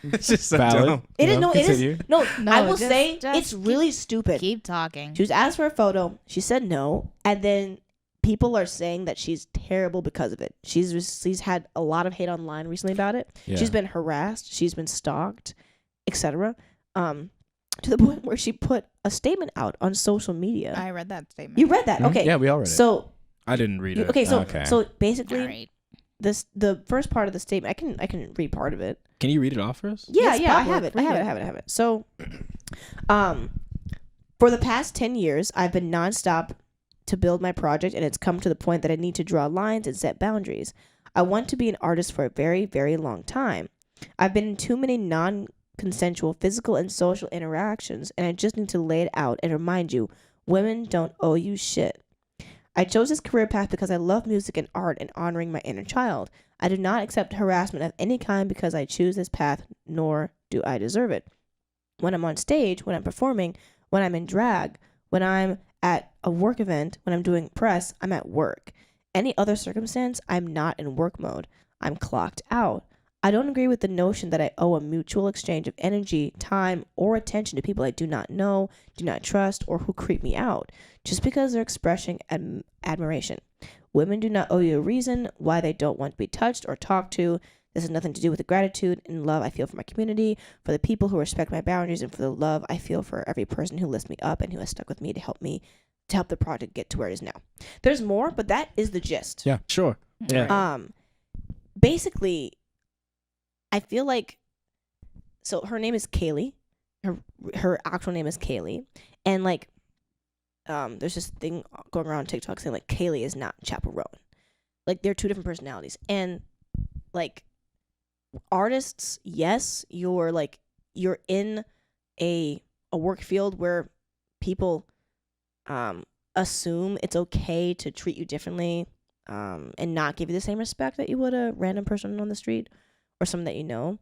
E: It's just so
A: Valid.
E: dumb.
D: It is no. It
A: Continue.
D: is no.
B: No,
D: I will
B: just-
D: say
B: just
D: it's really stupid.
B: Keep talking.
D: She was asked for a photo. She said no, and then people are saying that she's terrible because of it. She's had a lot of hate online recently about it.
A: Yeah.
D: She's been harassed. She's been stalked, etc. To the point where she put a statement out on social media.
B: I read that statement.
D: You read that,
A: Mhm.
D: okay?
A: Yeah, we all read it.
D: So
C: I didn't read it.
D: okay, so
A: Okay.
D: so basically,
B: All right.
D: the first part of the statement, I can read part of it.
C: Can you read it off for us?
D: Yeah,
B: Yes,
D: yeah, I
B: Pablo,
D: have it. I
B: read
D: have it.
B: it.
D: I have it. I have it. So, for the past 10 years, I've been nonstop to build my project, and it's come to the point that I need to draw lines and set boundaries. I want to be an artist for a very, very long time. I've been in too many non-consensual physical and social interactions, and I just need to lay it out and remind you, women don't owe you shit. I chose this career path because I love music and art and honoring my inner child. I do not accept harassment of any kind because I choose this path, nor do I deserve it. When I'm on stage, when I'm performing, when I'm in drag, when I'm at a work event, when I'm doing press, I'm at work. Any other circumstance, I'm not in work mode. I'm clocked out. I don't agree with the notion that I owe a mutual exchange of energy, time, or attention to people I do not know, do not trust, or who creep me out, just because they're expressing admiration. Women do not owe you a reason why they don't want to be touched or talked to. This has nothing to do with the gratitude and love I feel for my community, for the people who respect my boundaries, and for the love I feel for every person who lifts me up and who has stuck with me to help the project get to where it is now. There's more, but that is the gist.
A: Yeah, sure. Yeah.
D: Basically, I feel like, so her name is Kaylee. Her actual name is Kaylee, and like, there's this thing going around TikTok saying like Kaylee is not Chaperone. Like they're two different personalities, and like artists, yes, you're in a work field where people assume it's okay to treat you differently and not give you the same respect that you would a random person on the street or someone that you know.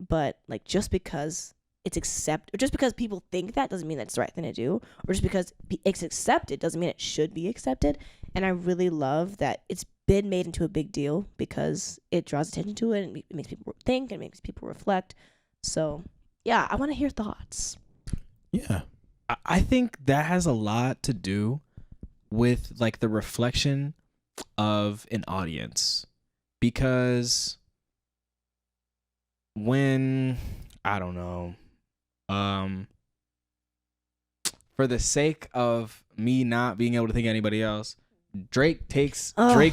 D: But like just because it's accepted. Just because people think that doesn't mean that's the right thing to do, or just because it's accepted doesn't mean it should be accepted. And I really love that it's been made into a big deal because it draws attention to it and it makes people think and makes people reflect. So yeah, I want to hear thoughts.
E: Yeah.
C: I think that has a lot to do with like the reflection of an audience, because when I don't know, for the sake of me not being able to think of anybody else, Drake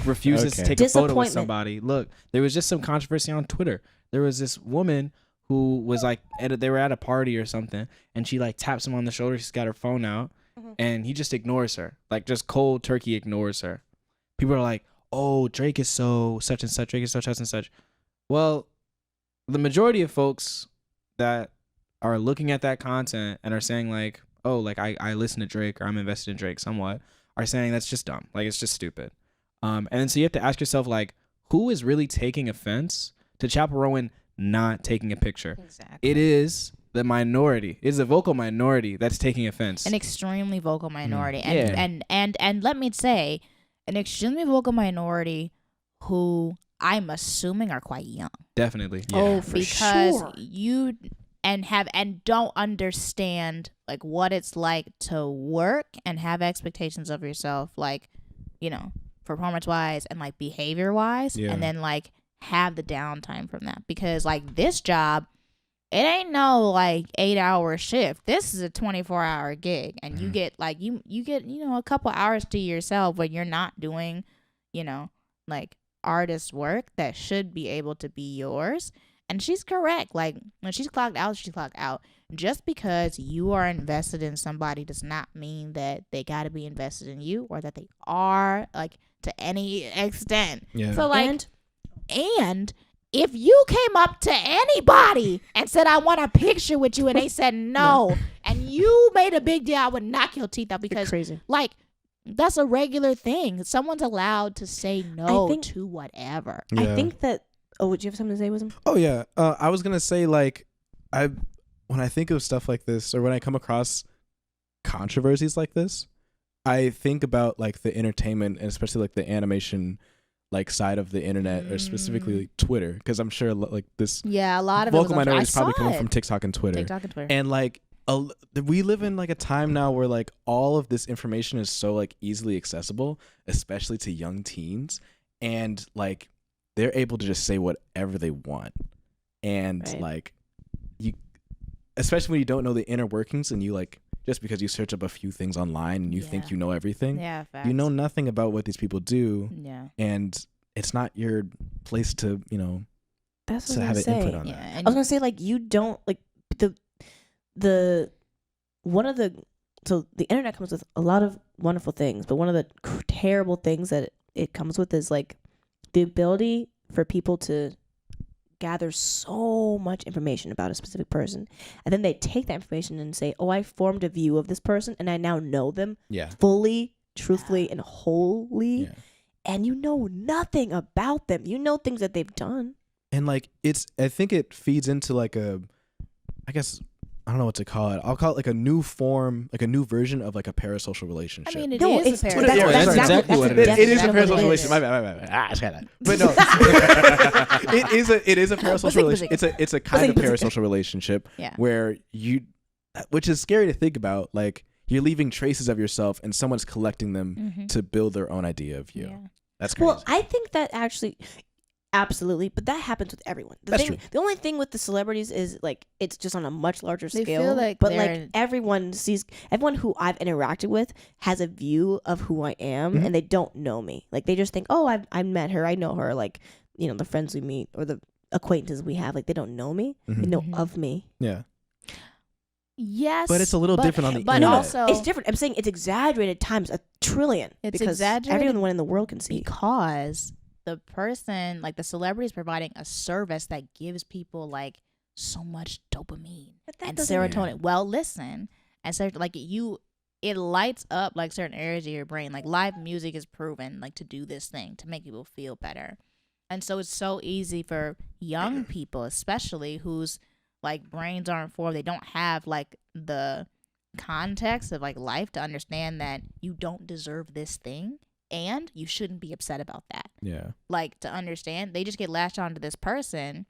C: refuses to take a photo with somebody. Look, there was just some controversy on Twitter. There was this woman who was like, they were at a party or something, and she like taps him on the shoulder. She's got her phone out, and he just ignores her, like just cold turkey ignores her. People are like, "Oh, Drake is so such and such. Drake is so such and such." Well, the majority of folks that are looking at that content and are saying like, "Oh, like I listen to Drake or I'm invested in Drake somewhat," are saying that's just dumb. Like it's just stupid. And then so you have to ask yourself like, who is really taking offense to Chappell Rowan not taking a picture?
B: Exactly.
C: It is the minority. It is a vocal minority that's taking offense.
B: An extremely vocal minority.
C: Yeah.
B: And let me say, an extremely vocal minority who I'm assuming are quite young.
C: Definitely.
E: Yeah,
B: Oh,
E: for
B: because
D: sure.
B: you and don't understand like what it's like to work and have expectations of yourself, like, you know, performance wise and like behavior wise,
E: Yeah.
B: and then like have the downtime from that. Because like this job, it ain't no like 8-hour shift. This is a 24-hour gig, and you get like you get, you know, a couple hours to yourself when you're not doing, you know, like artist work that should be able to be yours. And she's correct. Like when she's clocked out, she's clocked out. Just because you are invested in somebody does not mean that they got to be invested in you, or that they are, like, to any extent.
E: Yeah.
B: So like, and if you came up to anybody and said, "I want a picture with you," and they said no, and you made a big deal, I would knock your teeth out,
D: You're
B: because
D: crazy.
B: like that's a regular thing. Someone's allowed to say no
D: think-
B: to whatever.
E: Yeah.
D: I think that. Oh, would you have something to say, Wisdom?
E: Oh yeah, I was gonna say like, when I think of stuff like this, or when I come across controversies like this, I think about like the entertainment and especially like the animation like side of the internet, or specifically like, Twitter, because I'm sure like this
B: Yeah, a lot of
E: vocal
B: it
E: minority
B: was
E: is probably coming from TikTok and Twitter.
B: TikTok and Twitter.
E: And like we live in like a time now where like all of this information is so like easily accessible, especially to young teens, and like they're able to just say whatever they want. And
D: Right.
E: like you, especially when you don't know the inner workings, and you like, just because you search up a few things online and you think
B: Yeah.
E: you know everything,
B: Yeah, facts.
E: you know nothing about what these people do,
B: Yeah.
E: and it's not your place to, you know,
D: That's what
E: to
D: I
E: have
D: was
E: an
D: gonna say.
E: input on
B: Yeah,
E: that.
B: and
D: I was gonna say, like, you don't like the one of the so the internet comes with a lot of wonderful things, but one of the terrible things that it comes with is like the ability for people to gather so much information about a specific person, and then they take that information and say, "Oh, I formed a view of this person, and I now know them
E: Yeah.
D: fully, truthfully, and wholly."
E: Yeah.
D: And you know nothing about them. You know things that they've done.
E: And like I think it feeds into like I guess I don't know what to call it. I'll call it like a new form, like a new version of like a parasocial relationship.
B: I mean, it
D: No,
B: is
D: it's
B: a
D: what it
B: parasocial.
D: is.
C: That's
D: That's
C: exactly what it
D: that's
C: is.
E: It is a
D: exactly
E: parasocial
D: what it
E: relationship.
D: is.
E: My bad. I just had that. But no, it is a parasocial relationship. It's a kind of parasocial relationship
B: Yeah.
E: where which is scary to think about. Like you're leaving traces of yourself, and someone's collecting them
B: Mhm.
E: to build their own idea of you.
B: Yeah.
E: That's crazy.
D: Well, I think that actually, absolutely, but that happens with everyone.
E: That's true.
D: The only thing with the celebrities is like it's just on a much larger
B: They
D: scale.
B: feel like
D: but
B: they're-
D: like everyone who I've interacted with has a view of who I am,
E: Mhm.
D: and they don't know me. Like they just think, oh, I met her, I know her. Like, you know, the friends we meet or the acquaintances we have, like they don't know me. They
E: Mhm.
D: know
B: Mhm.
D: of me.
E: Yeah.
B: Yes,
E: But it's a little different on the
B: but
E: internet.
B: also
D: It's different. I'm saying it's exaggerated times 1,000,000,000,000
B: It's
D: because
B: exaggerated
D: everyone in the world can see.
B: because the person, like the celebrity, is providing a service that gives people like so much dopamine
D: But that
B: and
D: doesn't-
B: serotonin. Well, listen, and so like it lights up like certain areas of your brain. Like live music is proven like to do this thing to make people feel better, and so it's so easy for young people, especially whose like brains aren't formed. They don't have like the context of like life to understand that you don't deserve this thing and you shouldn't be upset about that.
E: Yeah.
B: Like, to understand, they just get latched onto this person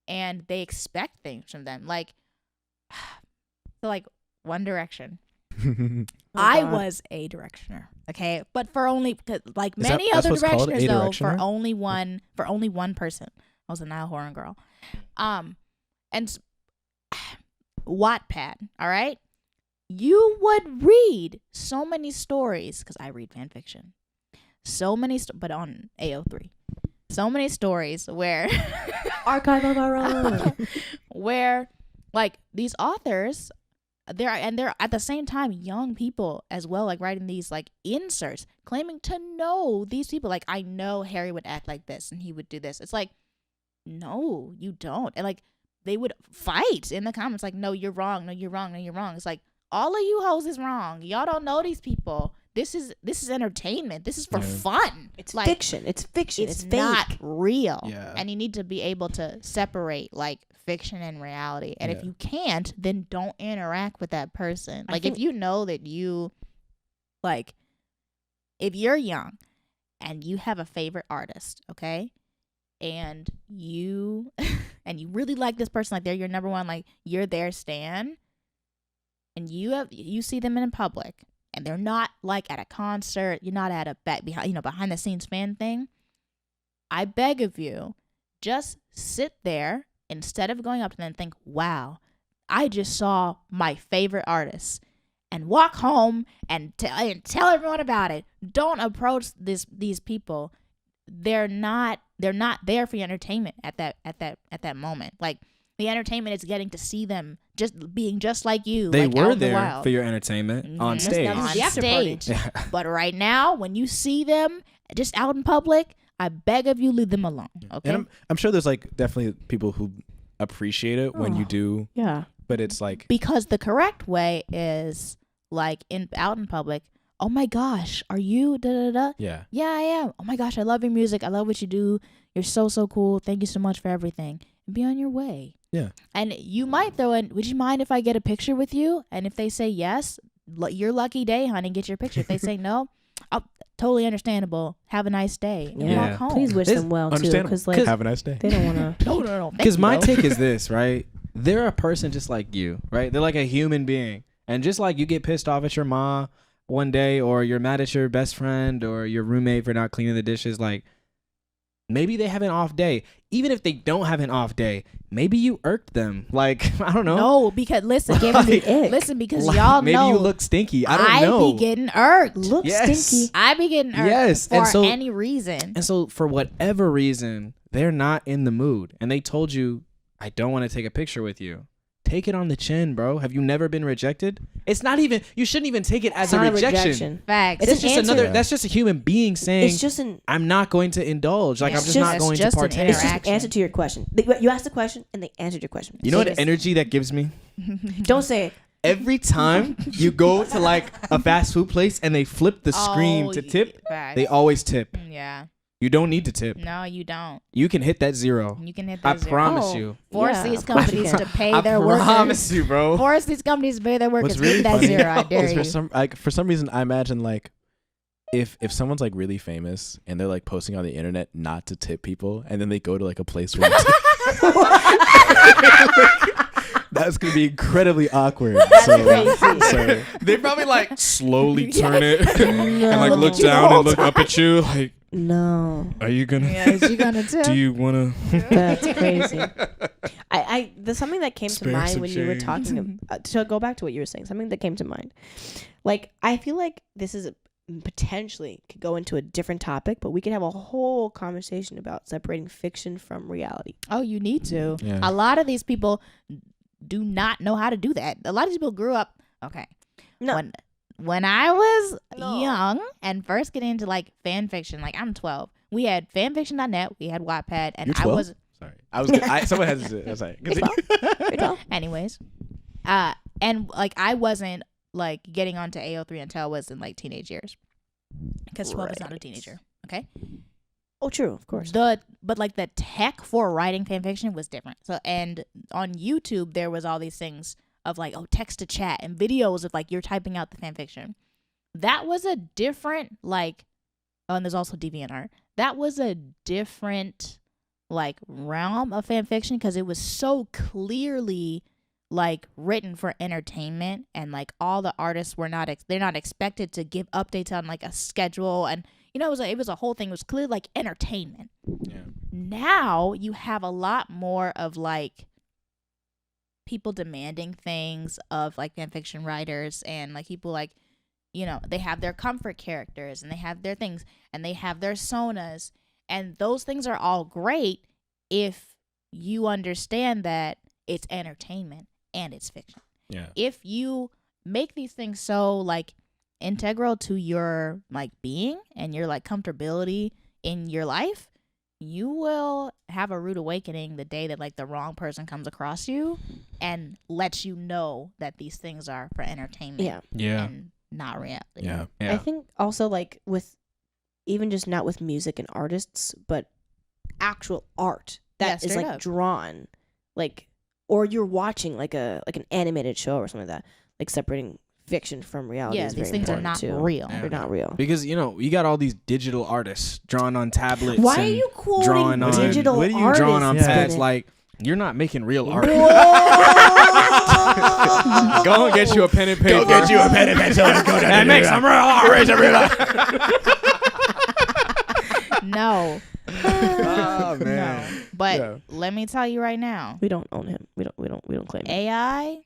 B: and they expect things from them. Like, so like One Direction. I
D: God.
B: was a directioner, okay, but for only like
E: Is that-
B: many
E: that's
B: other
E: what's called,
B: directioners
E: a
B: though,
E: directioner?
B: for only one person. I was a Niall Horan girl. And Wattpad, all right. You would read so many stories because I read fan fiction. So many, but on AO3, so many stories where
D: Archive of our own.
B: where like these authors, they're at the same time young people as well, like writing these like inserts claiming to know these people. Like, I know Harry would act like this and he would do this. It's like, no, you don't. And like they would fight in the comments like, no, you're wrong, no, you're wrong, no, you're wrong. It's like, all of you hoes is wrong. Y'all don't know these people. This is entertainment. This is for fun.
D: It's
B: like,
D: fiction. It's fiction.
B: it's
D: fake.
B: not real.
E: Yeah.
B: And you need to be able to separate like fiction and reality. And if
E: Yeah.
B: you can't, then don't interact with that person.
D: I
B: Like,
D: think-
B: if you know that you, like, if you're young and you have a favorite artist, okay, and you and you really like this person, like they're your number one, like you're their stan, and you see them in public and they're not like at a concert, you're not at a behind the scenes fan thing, I beg of you, just sit there instead of going up to them and think, wow, I just saw my favorite artist, and walk home and tell everyone about it. Don't approach these people. They're not there for your entertainment at that moment. Like, the entertainment is getting to see them just being just like you.
C: They
B: like, out
C: were
B: in the
C: there
B: wild.
C: for your entertainment on
B: Mhm.
C: stage.
D: That was
B: On
D: the after party.
B: stage. But right now, when you see them just out in public, I beg of you, leave them alone. Okay.
E: And I'm sure there's like definitely people who appreciate it when you do,
D: Yeah.
E: but it's like,
B: Because the correct way is like out in public. Oh my gosh, are you da da da?
E: yeah.
B: Yeah, I am. Oh my gosh, I love your music. I love what you do. You're so cool. Thank you so much for everything. Be on your way.
E: Yeah.
B: And you might throw in, would you mind if I get a picture with you? And if they say yes, your lucky day, honey, get your picture. If they say no, totally understandable. Have a nice day. And
C: Yeah.
B: walk home.
D: Please wish
C: This-
D: them well too,
E: Understandable.
D: because like
E: Have a nice day.
D: they don't want to.
B: No.
C: Because my take is this, right? They're a person just like you, right? They're like a human being. And just like you get pissed off at your ma one day, or you're mad at your best friend or your roommate for not cleaning the dishes, like, maybe they have an off day. Even if they don't have an off day, maybe you irked them. Like, I don't know.
B: No, because listen,
D: Give me the ick.
B: listen, because
C: Like,
B: y'all
C: maybe
B: know
C: you look stinky. I don't know.
B: be getting irked.
D: Look
C: Yes.
D: stinky.
B: I be getting irked
C: Yes,
B: for
C: and so-
B: any reason.
C: And so for whatever reason, they're not in the mood. And they told you, I don't want to take a picture with you. Take it on the chin, bro. Have you never been rejected? It's not even, you shouldn't even take it as
D: It's
C: a
D: not
C: rejection.
B: Facts.
D: It's
C: It's
D: an
C: just
D: answer.
C: another, that's just a human being saying,
D: It's just an.
C: I'm not going to indulge. Like,
B: It's
C: I'm just
B: just-
C: not
B: it's
C: going
B: just
C: to
B: an
C: partake.
D: It's just an
B: interaction.
D: answer to your question. You asked the question and they answered your question.
C: You know
D: So
C: what
D: just-
C: energy that gives me?
D: Don't say it.
C: Every time you go to like a fast food place and they flip the screen to tip,
B: Facts.
C: they always tip.
B: Yeah.
C: You don't need to tip.
B: No, you don't.
C: You can hit that zero.
B: You can hit
C: I
B: that zero.
C: promise
D: Oh.
C: you.
B: Force
D: Yeah,
B: these
D: of course you
B: companies
D: can.
B: to pay
C: I
B: their
C: promise
B: workers.
C: you, bro.
B: Force these companies to pay their workers.
E: What's really
B: Hit that
E: funny
B: zero. I dare
E: is
B: you.
E: for some reason I imagine like if someone's like really famous and they're like posting on the internet not to tip people, and then they go to like a place where that's gonna be incredibly awkward. So
C: They probably like slowly turn it and
D: No.
C: like look down and look up at you like,
D: No,
C: are you gonna,
B: Yeah, is you gonna tip?
C: do you wanna?
D: that's crazy. There's something that came to
C: Spare
D: mind
C: some
D: when you were
C: change.
D: talking. To go back to what you were saying, something that came to mind. Like, I feel like this is potentially could go into a different topic, but we could have a whole conversation about separating fiction from reality.
B: Oh, you need to.
E: Yeah.
B: A lot of these people do not know how to do that. A lot of these people grew up. Okay.
D: No.
B: When I was
D: No.
B: young and first getting into like fan fiction, like I'm 12. We had fanfiction.net, we had Wattpad, and
E: You're
B: I
E: 12?
B: was
E: sorry. I was gonna, someone has to sorry.
B: anyways. And like I wasn't like getting onto AO3 until I was in like teenage years. Because 12 is not a teenager. Okay.
D: Oh, true, of course.
B: But like the tech for writing fan fiction was different. So, and on YouTube there was all these things of like, oh, text to chat and videos of like you're typing out the fan fiction. That was a different like, oh, and there's also DeviantArt. That was a different like realm of fan fiction because it was so clearly like written for entertainment, and like all the artists were not they're not expected to give updates on like a schedule, and you know it was a whole thing. It was clearly like entertainment.
E: Yeah.
B: Now you have a lot more of like people demanding things of like fan fiction writers, and like people like, you know, they have their comfort characters and they have their things and they have their sonas, and those things are all great if you understand that it's entertainment and it's fiction.
E: Yeah.
B: If you make these things so like integral to your like being and your like comfortability in your life, you will have a rude awakening the day that like the wrong person comes across you and lets you know that these things are for entertainment.
C: Yeah.
B: And not reality.
E: Yeah.
C: Yeah.
D: I think also like with even just not with music and artists, but actual art that is
B: straight
D: like
B: up.
D: drawn, like, or you're watching like an animated show or something like that, like separating fiction from reality.
B: Yeah,
D: is
B: these
D: very
B: things are
D: important
B: not
D: too.
B: real.
C: Yeah.
D: They're not real.
C: Because, you know, you got all these digital artists drawn on tablets.
D: Why are
C: and
D: you quoting
C: drawing on-
D: digital
E: what are you
D: artists?
C: drawn on
E: Yeah.
C: pads?
D: Bennett?
C: Like, you're not making real art.
D: Whoa!
C: Go and get you a pen and paper.
E: Go get you a pen and pencil and go down
C: and
E: to
C: make
E: the
C: some real art.
B: No.
C: Oh, man.
B: No. But
E: Yeah.
B: let me tell you right now,
D: We don't own him. We don't claim him.
B: AI,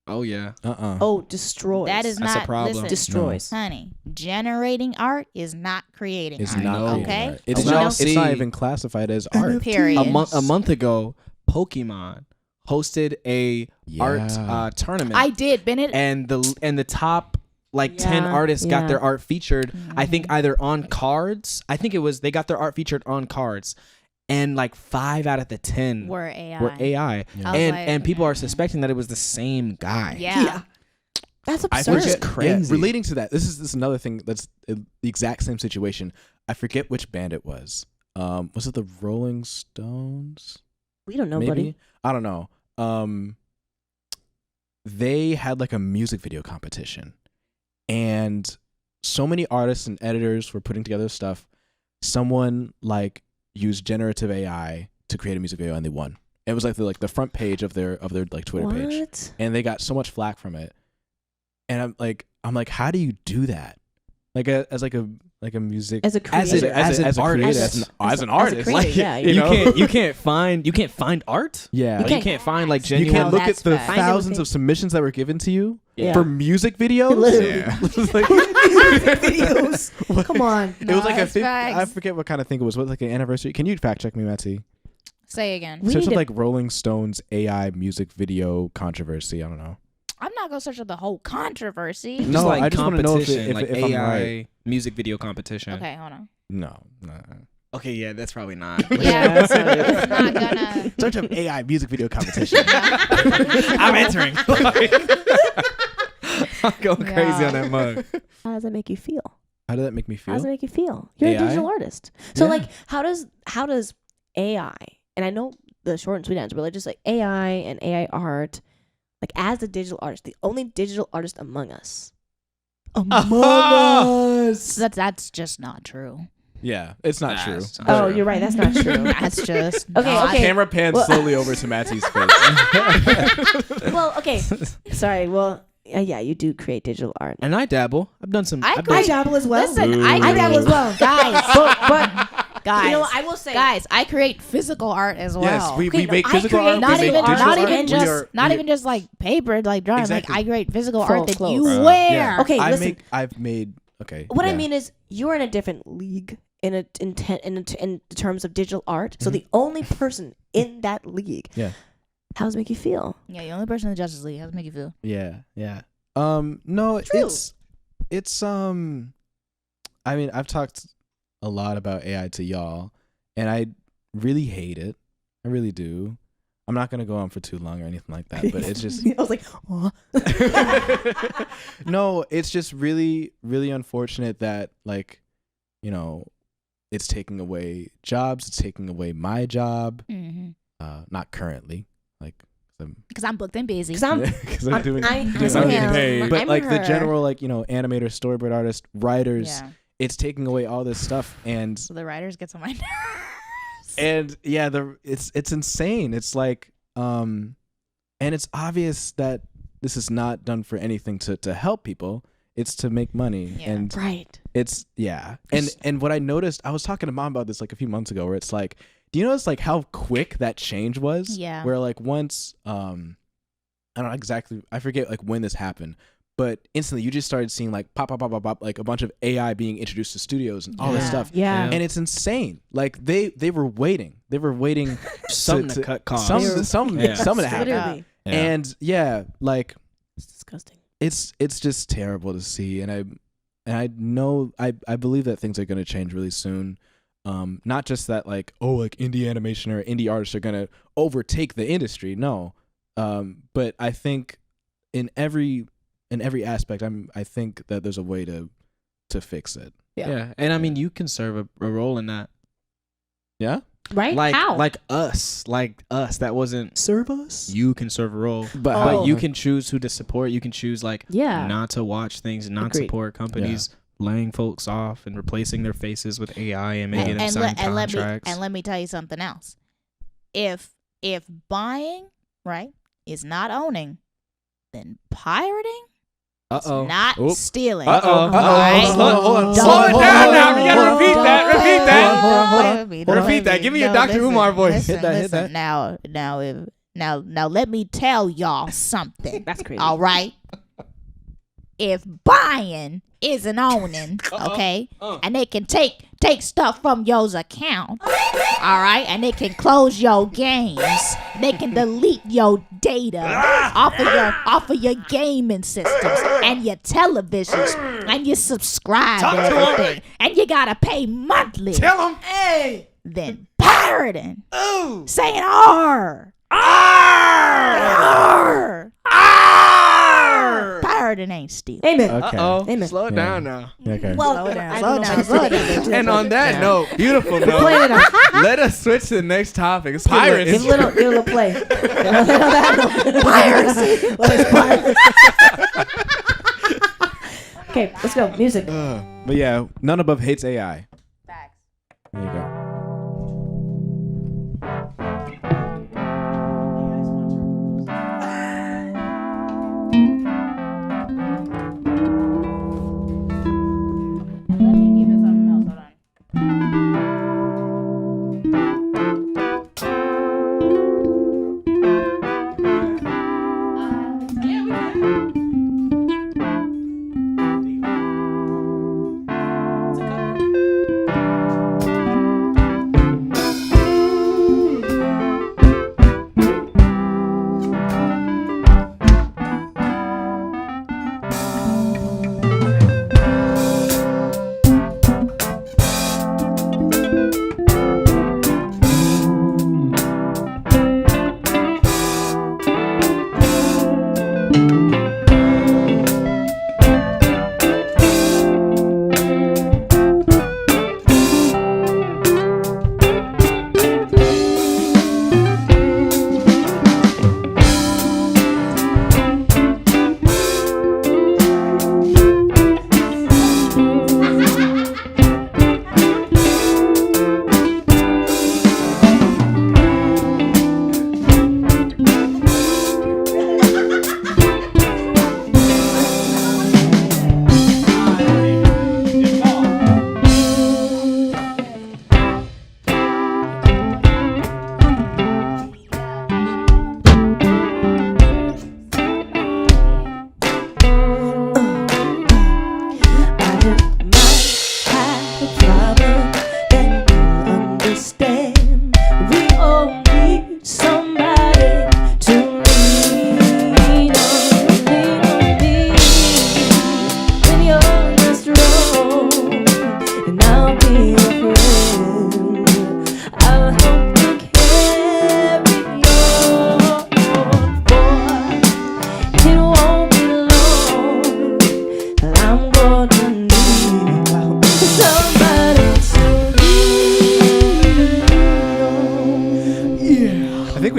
C: Oh, yeah.
D: Oh, destroys.
B: that is
C: That's a
B: not
C: problem.
B: listen,
D: destroys.
B: honey, generating art is not creating
E: It's
B: art.
E: not.
C: No.
B: Okay?
E: art. It's
C: Did
E: not.
C: y'all
E: It's
C: see-
E: not even classified as art.
B: Period.
C: A month ago, Pokemon hosted a art tournament.
B: I did, Bennett.
C: and the top like 10
D: Yeah,
C: artists got
D: yeah.
C: their art featured. I think either on cards. I think it was they got their art featured on cards, and like 5 out of the 10
B: Were AI.
C: were AI.
B: I was
C: And
B: like,
C: and people are suspecting that it was the same guy.
B: Yeah.
D: That's
E: I
D: absurd.
E: forget,
C: crazy.
E: relating to that, this is another thing that's the exact same situation. I forget which band it was. Was it the Rolling Stones?
D: We don't know,
E: Maybe?
D: buddy.
E: I don't know. They had like a music video competition, and so many artists and editors were putting together stuff. Someone like used generative AI to create a music video, and they won. It was like the front page of their like Twitter page,
D: What?
E: and they got so much flack from it. And I'm like, how do you do that? Like as like a music
D: As a creator.
C: as an
E: creator,
C: artist.
E: as an artist,
D: creator,
E: like,
D: yeah,
E: you know?
C: you can't find art.
E: Yeah,
C: Like, you can't find like
E: you
C: genuine.
E: can't look at
B: that's
E: the
B: facts.
D: Find it
E: thousands
D: within-
E: of submissions that were given to you
D: Yeah.
E: for music videos.
D: Literally.
C: Yeah.
E: It's like-
D: videos. Come on.
E: It was like a
B: that's
E: 50,
B: facts.
E: I forget what kind of thing it was. What, like an anniversary? Can you fact check me, Matty?
B: Say again.
D: We
E: Search
D: need
E: up
D: to-
E: like Rolling Stones AI music video controversy. I don't know.
B: I'm not gonna search up the whole controversy.
C: Just
E: No,
C: like
E: I just wanna know if
C: competition,
E: it-
C: like
E: if I'm
C: AI
E: right.
C: music video competition.
B: Okay, hold on.
E: No.
C: Okay, yeah, that's probably not.
B: Yeah,
D: that's not it.
B: it's not gonna.
E: Search up AI music video competition.
C: I'm entering. I'm going crazy on that mug.
D: How does that make you feel?
E: How did that make me
D: How does
E: feel?
D: it make you feel? You're
E: AI?
D: a digital artist. So
E: Yeah.
D: like how does AI, and I know the short and sweet answer, but like just like AI and AI art, like as a digital artist, the only digital artist among us.
B: That's just not true.
E: Yeah, it's not true.
C: That's not
D: Oh,
C: true.
D: you're right. That's not true.
B: That's just
D: Okay,
B: not-
D: okay.
E: Camera pans
D: Well-
E: slowly over to Matty's face.
D: Well, okay. Sorry. Well, yeah, you do create digital art.
C: And I dabble. I've done some.
B: I
C: I've done
B: create-
D: dabble as well.
B: Listen,
D: I dabble as well,
B: guys.
D: but
B: Guys,
D: you know what, I will say,
B: guys, I create physical art as well.
E: Yes, we
D: Okay, no,
E: make
D: I
E: physical
D: create
E: art.
B: not
E: we
B: even
E: make digital
B: not
E: art.
B: even
E: We
B: just
E: are-
B: not
E: we-
B: even just like paper like drawing.
E: Exactly.
B: Like I create physical
D: Full
B: art that
D: clothes.
B: you
C: Yeah.
B: wear.
D: Okay, listen.
E: I've made. Okay.
D: What I
E: yeah.
D: mean is, you're in a different league in terms of digital art. So the only person in that league.
E: Yeah.
D: How does it make you feel?
B: Yeah, the only person in the Justice League. How does it make you feel?
E: Yeah. No,
D: True.
E: it's I mean, I've talked a lot about AI to y'all, and I really hate it. I really do. I'm not gonna go on for too long or anything like that, but it's just
D: I was like, oh.
E: no. It's just really, really unfortunate that, like, you know, it's taking away jobs. It's taking away my job.
B: Mm-hmm.
E: Not currently, like
B: Because I'm booked and busy.
D: Because I'm
E: doing
D: I'm
E: getting paid. But
D: I'm
E: like the
D: her.
E: general, like, you know, animator, storyboard artist, writers,
B: Yeah.
E: it's taking away all this stuff, and
B: So the writers get on my nerves.
E: and yeah, it's insane. It's like and it's obvious that this is not done for anything to help people. It's to make money.
B: Yeah.
E: And
D: Right.
E: it's and what I noticed, I was talking to mom about this like a few months ago, where it's like, do you notice like how quick that change was?
B: Yeah.
E: Where like once I don't know exactly, I forget like when this happened, but instantly you just started seeing like pop, like a bunch of AI being introduced to studios and all this
B: Yeah.
E: stuff.
D: Yeah.
E: And it's insane. Like they were waiting. They were waiting
C: Something to cut costs.
E: something
C: Yeah.
E: to happen.
D: Literally.
C: Yeah.
E: And yeah, like
D: It's disgusting.
E: it's just terrible to see, and I know I believe that things are going to change really soon. Not just that like, oh, like indie animation or indie artists are going to overtake the industry. No. But I think in every aspect, I think that there's a way to fix it.
C: Yeah. And I mean, you can serve a role in that.
E: Yeah?
D: Right?
C: Like
D: How?
C: like us. That wasn't
E: Serve us?
C: you can serve a role.
E: But
D: Oh.
C: But you can choose who to support. You can choose like
D: Yeah.
C: not to watch things, not
D: Agreed.
C: support companies laying folks off and replacing their faces with AI and making them
B: and,
C: sign
B: let
C: contracts.
B: me tell you something else. If buying, right, is not owning, then pirating is not
C: Oop.
B: stealing.
C: Uh-oh.
B: All right?
E: Hold on.
C: Slow it down now. We gotta repeat
B: Don't
C: that. Repeat that.
E: Hold on.
C: Repeat that. Give me your Dr. Umar voice.
B: Listen,
E: Hit that, hit
B: listen. Now let me tell y'all something.
D: That's crazy.
B: All right. If buying isn't owning, okay, and they can take stuff from yours account, all right, and they can close your games, they can delete your data off of your gaming systems and your televisions, and you subscribe to everything, and you gotta pay monthly.
C: Tell them.
B: Then pirating, saying R. Pirating ain't stealing.
D: Amen.
E: Okay.
D: Amen.
C: Slow it
E: Yeah.
C: down now.
E: Okay.
D: Well,
B: Slow down,
D: I
B: slow
D: don't know
B: down,
D: if I
B: slow
D: did
B: down.
D: it.
A: And on that note, beautiful
D: Play
A: note,
D: it out.
A: let us switch to the next topic. It's
D: Give a
A: pirates.
D: little play. Okay, let's go. Music.
E: But yeah, none above hates AI.
B: Facts.
E: There you go.
B: Let me give you something else. Hold on.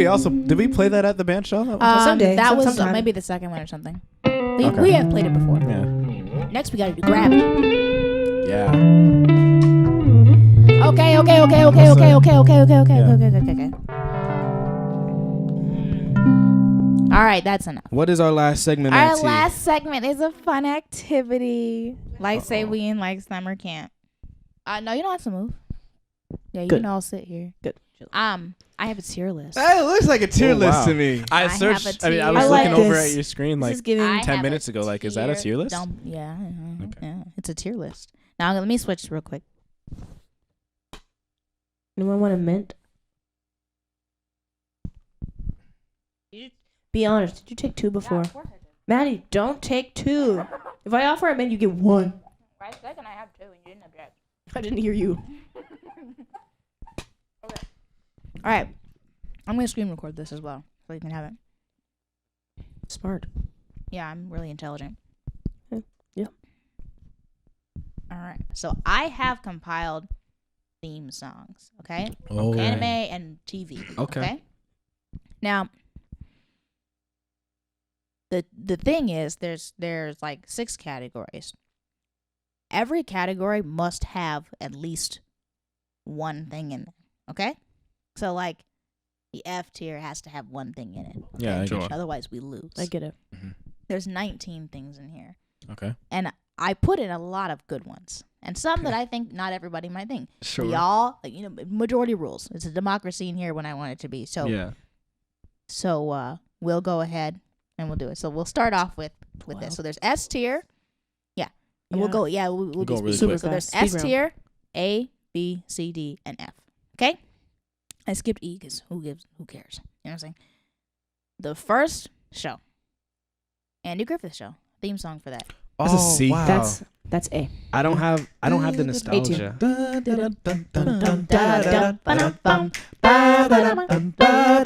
E: did we play that at the band show?
D: Someday,
B: that was
D: sometime.
B: maybe the second one or something. We have played it before.
E: Yeah.
B: Next, we gotta do Gravity.
E: Yeah.
B: Okay. All right, that's enough.
C: What is our last segment?
B: Our
C: Nancy?
B: last segment is a fun activity. Like, say we in like summer camp. No, you don't have to move. Yeah, you
D: Good.
B: can all sit here.
D: Good.
B: I have a tier list.
A: Hey, it looks like a tier
E: Oh,
A: list
E: wow.
A: to me.
E: I
B: have
E: searched.
B: a
E: I mean, I
B: tier.
E: was
D: I like
E: looking over
D: this.
E: at your screen
D: This
E: like
D: is giving.
B: I
E: 10
B: have
E: minutes
B: a
E: ago. Like, is that a tier list?
B: Yeah,
E: Okay.
B: yeah, it's a tier list. Now let me switch real quick.
D: Anyone want a mint? Be honest. Did you take 2 before? Maddie, don't take 2. If I offer a mint, you get 1.
B: Right second, I have 2, and you didn't object.
D: I didn't hear you.
B: All right, I'm gonna screen record this as well, so you can have it.
D: Smart.
B: Yeah, I'm really intelligent.
D: Yeah.
B: All right, so I have compiled theme songs. Okay.
E: Oh.
B: Anime and TV.
C: Okay.
B: Now, the thing is, there's like 6 categories. Every category must have at least one thing in it. Okay, so like the F tier has to have one thing in it.
E: Yeah, I get you.
B: Otherwise, we lose.
D: I get it.
B: There's 19 things in here,
E: Okay.
B: and I put in a lot of good ones, and some that I think not everybody might think.
C: Sure.
B: We all, like, majority rules. It's a democracy in here when I want it to be. So
C: Yeah.
B: So we'll go ahead and we'll do it. So we'll start off with this. So there's S tier. Yeah. And we'll go. Yeah. We'll
E: go
B: be
E: really
B: super.
E: quick.
B: So there's
D: Speed
B: S
D: round.
B: tier, A, B, C, D, and F. Okay. I skipped E because who cares? You know what I'm saying? The first show, Andy Griffith Show, theme song for that.
E: That's a C.
C: Wow.
D: That's A.
C: I don't have the nostalgia.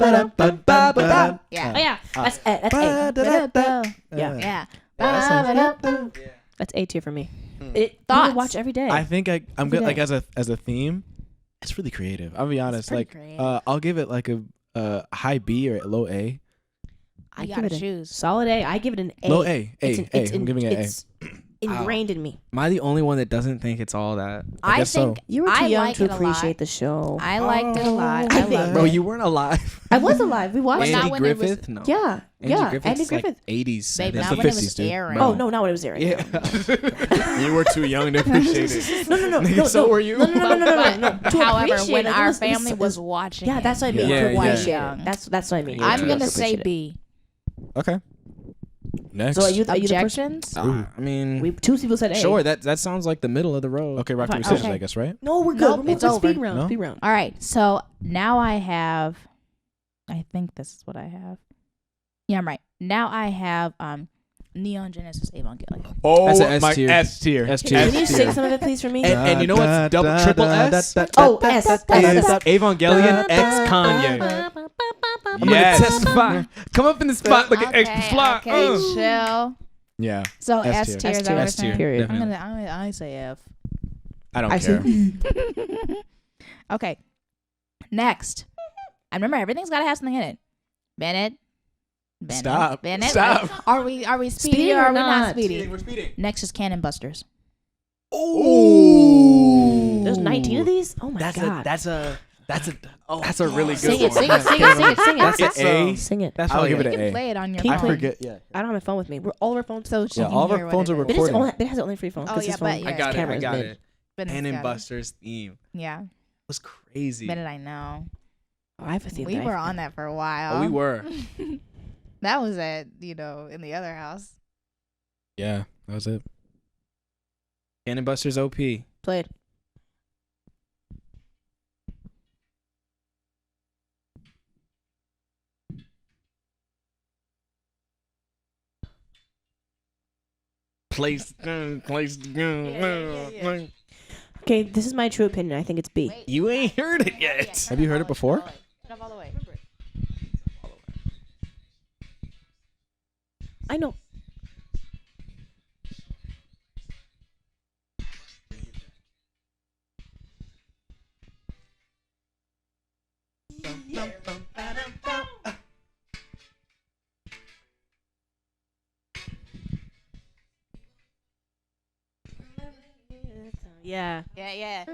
B: Yeah.
D: Oh yeah, that's A. That's A.
B: Yeah.
D: That's A tier for me.
E: Hmm.
D: It
B: Thoughts?
D: you would watch every day.
E: I think I'm
D: Every
E: good. Like
D: day.
E: as a theme, it's really creative. I'll be honest.
B: pretty
E: Like,
B: creative.
E: I'll give it like a high B or a low A.
D: I
B: You
D: give
B: gotta
D: it a
B: choose.
D: solid A. I give it an A.
E: Low A.
D: It's
E: A. I'm giving it an A.
D: It's ingrained in me.
C: Am I the only one that doesn't think it's all that?
B: I
E: guess so.
B: think
D: You were too
B: I
D: young
B: like
D: to
B: it a lot.
D: appreciate the show.
B: I liked it a lot.
D: I
B: I
D: think-
B: loved
C: Bro,
B: it.
C: you weren't alive.
D: I was alive. We watched
B: Well,
D: it.
B: not
C: Andy
B: when it was-
C: Griffith? No.
D: Yeah.
C: Andy
D: Yeah.
C: Griffith's
D: Andy Griffith.
C: like 80s.
B: Babe,
C: 70s.
B: not
E: the
B: when it
E: 50s,
B: was
E: dude.
B: airing.
D: Oh no, not when it was airing.
C: Yeah.
E: You were too young to appreciate it.
D: No.
C: So were you?
D: No. To
B: However,
D: appreciate
B: when
D: it,
B: our
D: it was-
B: family
D: it
B: was watching
D: Yeah,
B: it,
D: that's what I mean.
E: Yeah,
D: to
E: yeah.
D: appreciate
B: Young.
D: it. That's what I mean.
B: I'm
D: To
B: gonna say
D: appreciate it.
B: B.
E: Okay. Next.
D: So are you the person?
B: Objections?
C: I mean,
D: 2 people said A.
C: sure. That sounds like the middle of the road.
E: Okay, Rock
D: Fine.
E: Paper Scissors,
B: Okay.
E: I guess, right?
D: No, we're good.
B: Nope,
D: We're moving
B: it's
D: to
B: over.
D: speed round.
E: No?
D: Speed round.
B: All right. So now I have. I think this is what I have. Yeah, I'm right. Now I have Neon Genesis Evangelion.
E: Oh,
C: That's an S
E: my
C: tier.
E: S tier.
C: S tier.
D: Can you sing some of it, please, for me?
C: And you know what's double triple S?
D: Oh, S.
C: Is Evangelion X Kanye. I'm
E: Yes.
C: gonna testify. Come up in the spot like an extra fly.
B: Okay, chill.
E: Yeah.
B: So
E: S
B: S
E: tier.
B: tier. Is
D: S
B: that what
D: tier.
B: we're
C: S tier.
B: saying?
D: Period.
B: I'm
C: Definitely.
B: I say F.
E: I don't
D: I
E: care.
B: Okay. Next. I remember everything's got to have something in it. Bennett.
E: Stop.
B: Bennett.
E: Stop.
B: Are we speedy
D: Speedy
B: or
D: or
B: are we not
D: not?
B: speedy?
E: We're speeding.
B: Next is Cannon Busters.
E: Oh.
D: There's 19 of these? Oh my god.
C: That's a really good
D: Sing it,
C: one.
D: sing it, sing it, sing it, sing it.
C: That's
E: an A.
D: Sing it.
C: That's
E: I'll
C: all
E: give
C: you
E: it
B: You
E: an
B: can
E: A.
B: play it on your
D: Can you
E: I
B: phone.
D: play-
E: forget. Yeah.
D: I don't have my phone with me. We're all of our phones.
B: So she
E: Yeah,
B: can
E: all of
B: hear
E: our
B: what
E: phones
B: it
E: are
B: is.
D: But
E: recording.
D: it has only free phone.
B: Oh,
D: 'cause
B: yeah,
D: his phone,
B: but yeah.
C: I got it.
D: camera
C: I
D: is
C: got
D: mid.
C: it.
B: Bennett's
C: Cannon
B: got it.
C: Buster's theme
B: Yeah.
C: was crazy.
B: Bennett, I know.
D: Oh, I have a theme.
B: We were on that for a while.
C: Oh, we were.
B: That was at, in the other house.
E: Yeah, that was it.
C: Cannon Buster's OP.
D: Played.
C: Place to go.
D: Okay, this is my true opinion. I think it's B.
C: You ain't heard it yet.
E: Have you heard it before?
B: Turn up all the way.
D: I know. Yeah.
B: Yeah.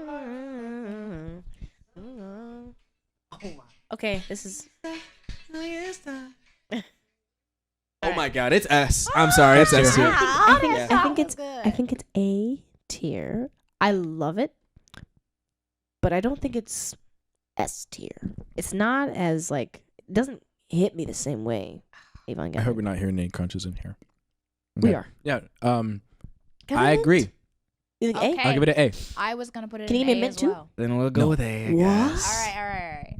D: Okay, this is.
C: Oh my God, it's S. I'm sorry, it's S tier.
D: I think
B: it's
D: I think it's A tier. I love it, but I don't think it's S tier. It's not as like it doesn't hit me the same way. Avon,
E: I hope we're not hearing any crunches in here.
D: we
E: Okay.
D: are.
E: Yeah.
C: I agree.
D: You think
B: Okay.
D: A?
E: I'll give it an A.
B: I was gonna put it
D: Can
B: in
D: you give me
B: A
D: a mint
B: as
D: too?
B: well.
C: Then we'll go
E: No.
C: with A. I
D: What?
C: guess.
B: All right.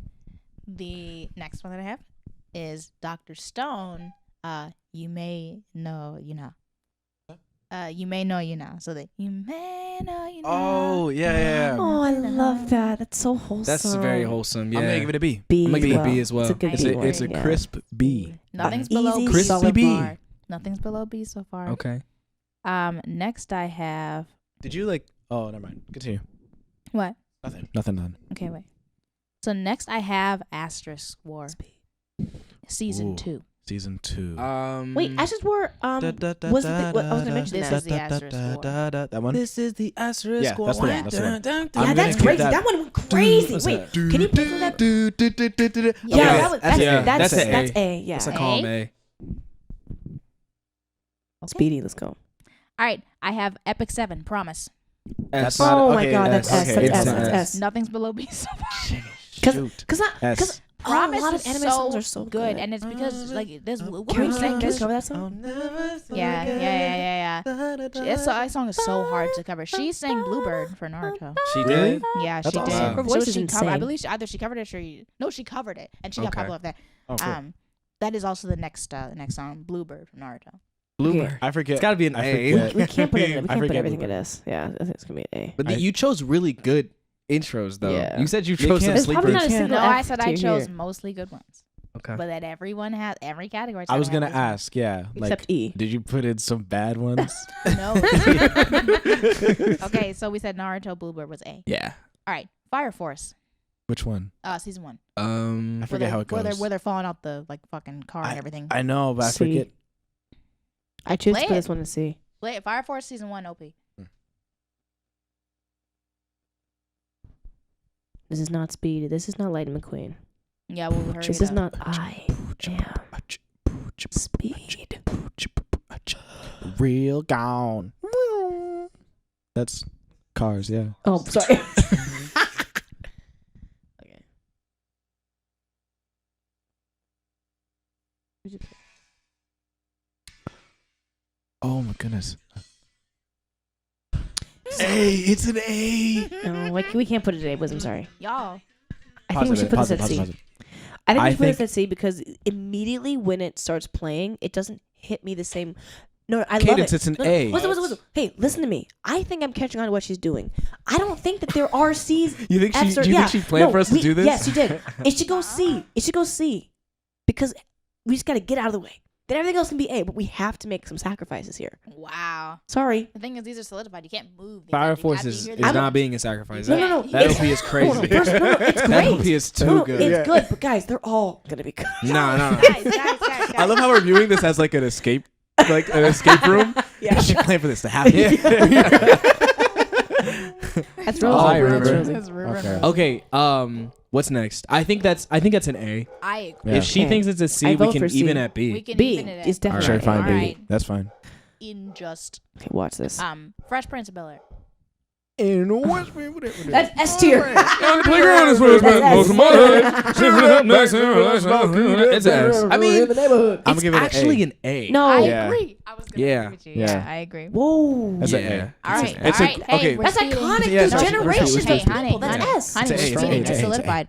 B: The next one that I have is Dr. Stone. You may know, you know. You may know, you know. So you may know, you know.
E: Oh, yeah.
D: Oh, I love that. That's so wholesome.
C: That's very wholesome. Yeah.
E: I'm gonna give it a B.
D: B.
C: I'm gonna give it a
D: well.
C: B as well.
D: It's a good
B: It's
D: B.
B: a-
D: word,
E: It's a
D: yeah.
E: crisp B.
B: Nothing's
D: Easy,
B: below B
E: Crispy
B: so
E: B.
B: far. Nothing's below B so far.
C: Okay.
B: Next I have
E: Did you like? Oh, never mind. Continue.
B: what?
E: Nothing.
B: Okay, wait. So next I have Asterisk War. Season
E: Ooh.
B: 2.
E: Season 2.
D: Wait, Ashes War. Was it the, I was gonna mention
B: This
D: that.
B: is the Asterisk War.
E: That one.
C: This is the asterisk.
E: Yeah, that's the one. That's the one.
D: Yeah,
E: I'm
D: that's
E: gonna give
D: crazy.
E: that-
D: That one went crazy.
E: What's
D: Wait,
E: that?
D: can you play that? Yeah,
E: Okay,
D: that was,
E: that's
D: that's
C: A.
D: that's A. Yeah.
C: That's a calm A.
D: Speedy, let's go.
B: All right, I have Epic 7, Promise.
E: That's
C: S.
E: not-
D: Oh my
E: okay,
D: God, that's S.
E: okay,
D: That's
E: it's
D: S.
E: an
D: That's S.
B: Nothing's below B so far.
D: Because
E: S.
D: a
B: Promise
D: lot of
B: is
D: anime
B: so
D: songs are so
B: good, and it's because like this. What
D: Can
B: we
D: we
B: saying?
D: cover that song?
B: Yeah. That song is so hard to cover. She sang Bluebird for Naruto.
C: She
E: Really?
C: did.
B: Yeah,
E: That's
B: she
E: awesome.
B: did.
D: Her voice is
B: she covered. I
D: insane.
B: believe either she covered it or she covered it, and she got
C: Okay.
B: popular with that.
E: Oh, cool.
B: That is also the next song, Bluebird from Naruto.
C: Blooper.
E: I forget.
C: It's got to be an
E: I
C: A.
E: forget.
D: We can't put it. We
E: I
D: can't put
E: forget
D: everything in
E: Bluebird.
D: S. Yeah, I think it's gonna be an A.
C: But
E: I-
C: you chose really good intros, though.
D: Yeah.
C: You said you
E: You
C: chose some
E: can't-
D: There's probably
C: sleepers.
D: not a single
B: No, I
D: F
B: said I
D: tier
B: chose
D: here.
B: mostly good ones,
C: Okay.
B: but that everyone has every category.
E: I was gonna ask. Yeah. Like,
D: Except E.
E: did you put in some bad ones?
B: No. Okay, so we said Naruto Bluebird was A.
C: Yeah.
B: All right, Fire Force,
E: Which one?
B: season 1.
E: I forget how it goes.
B: Where they're falling out the like fucking car and everything.
E: I know, but I
D: C.
E: forget.
D: I choose
B: Play
D: for
B: it.
D: this one to C.
B: Play it. Fire Force season 1 OP.
D: This is not Speed. This is not Lightning McQueen.
B: Yeah, we'll hurry
D: This
B: it
D: is
B: up.
D: not I Am Speed.
E: Real gone. That's Cars. Yeah.
D: Oh, sorry. Okay.
E: Oh my goodness. A. It's an A.
D: No, we can't put it at A. I'm sorry.
B: Y'all.
D: I think we should put this at C.
E: Positive.
D: I think we
E: I
D: should put this
E: think-
D: at C because immediately when it starts playing, it doesn't hit me the same. No, I love
E: Cadence,
D: it.
E: it's an
D: No,
E: A.
D: Listen. Hey, listen to me. I think I'm catching on to what she's doing. I don't think that there are C's.
E: You think
D: F's or-
E: do you
D: yeah.
E: think she planned
D: No,
E: for us to do this?
D: Yes, she did. It should go C. It should go C because we just got to get out of the way. Then everything else can be A, but we have to make some sacrifices here.
B: Wow.
D: Sorry.
B: The thing is, these are solidified. You can't move. these.
C: Fire
B: After
C: Force
B: you
C: is
B: hear
C: is
B: these-
C: not being a sacrifice.
D: No, no, no.
C: That
D: It's-
C: OP is crazy.
D: Hold on, first, no, it's
C: That
D: great.
C: OP is too
D: No,
C: good.
D: It's good, but guys, they're all gonna be good.
C: No.
B: Guys.
E: I love how we're viewing this as like an escape room.
D: Yeah.
E: She planned for this to happen.
D: That's
C: Oh,
D: Rosie.
C: hi, River.
B: That's River.
E: Okay.
C: Okay. What's next? I think that's an A.
B: I agree.
E: Yeah.
C: If she
D: Okay.
C: thinks it's a C,
D: I
C: we
D: vote
C: can
D: for C.
C: even at
B: We
C: B.
B: can
D: B
B: even it
D: is
B: at-
D: definitely
E: Sure,
D: Alright,
E: fine, baby.
B: alright.
E: That's fine.
B: In just
D: Okay, watch this.
B: Fresh Prince of Bel-Air.
D: That's S tier.
C: Playground is
D: where it's at, most of
C: It's an S. I mean,
E: I'm gonna
C: it's
E: give it an
C: actually
E: A.
C: an A.
D: No.
B: I
E: Yeah.
B: agree. I was gonna
C: Yeah.
B: agree with you.
E: Yeah.
B: Yeah, I agree.
D: Whoa.
E: That's an
C: Yeah.
E: A.
B: All right,
E: It's
B: all
E: a-
B: right.
E: okay.
B: Hey, we're
D: That's
B: speeding.
D: iconic.
E: Yeah,
D: Those
E: sorry,
D: generations
E: let's
B: Hey,
D: of
E: do it.
B: honey,
D: people. That's
B: honey,
D: S.
B: honey,
E: It's a
B: we're
E: A, it's a
B: speeding.
E: A,
B: It's
E: it's a A.
B: solidified.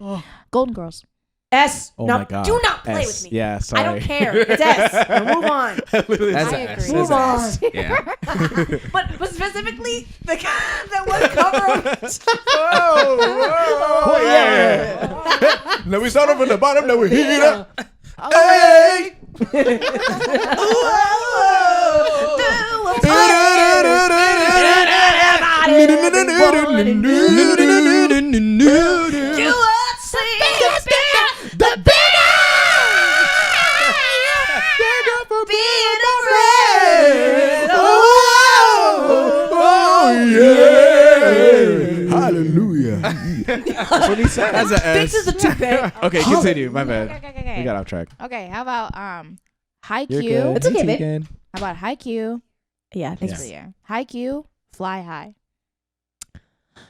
B: Golden Girls.
D: S.
E: Oh
D: no,
E: my God.
D: do not play
E: S.
D: with me.
E: Yeah, sorry.
D: I don't care. It's S. Now move on.
E: Literally,
C: That's
B: I
C: an S.
B: agree.
D: Move on.
C: Yeah.
D: But specifically, the one cover.
E: Oh, yeah. Now we start from the bottom, now we heat it up.
B: Oh,
E: Hallelujah. That's what he said. That's an S.
D: This is the toupee.
E: Okay, continue. My bad.
B: Okay.
E: We got off track.
B: Okay, how about high
E: You're
B: Q?
E: good.
D: It's okay,
E: You
D: babe.
E: good.
B: How about high Q?
D: Yeah, thanks.
B: Yeah. High Q, fly high.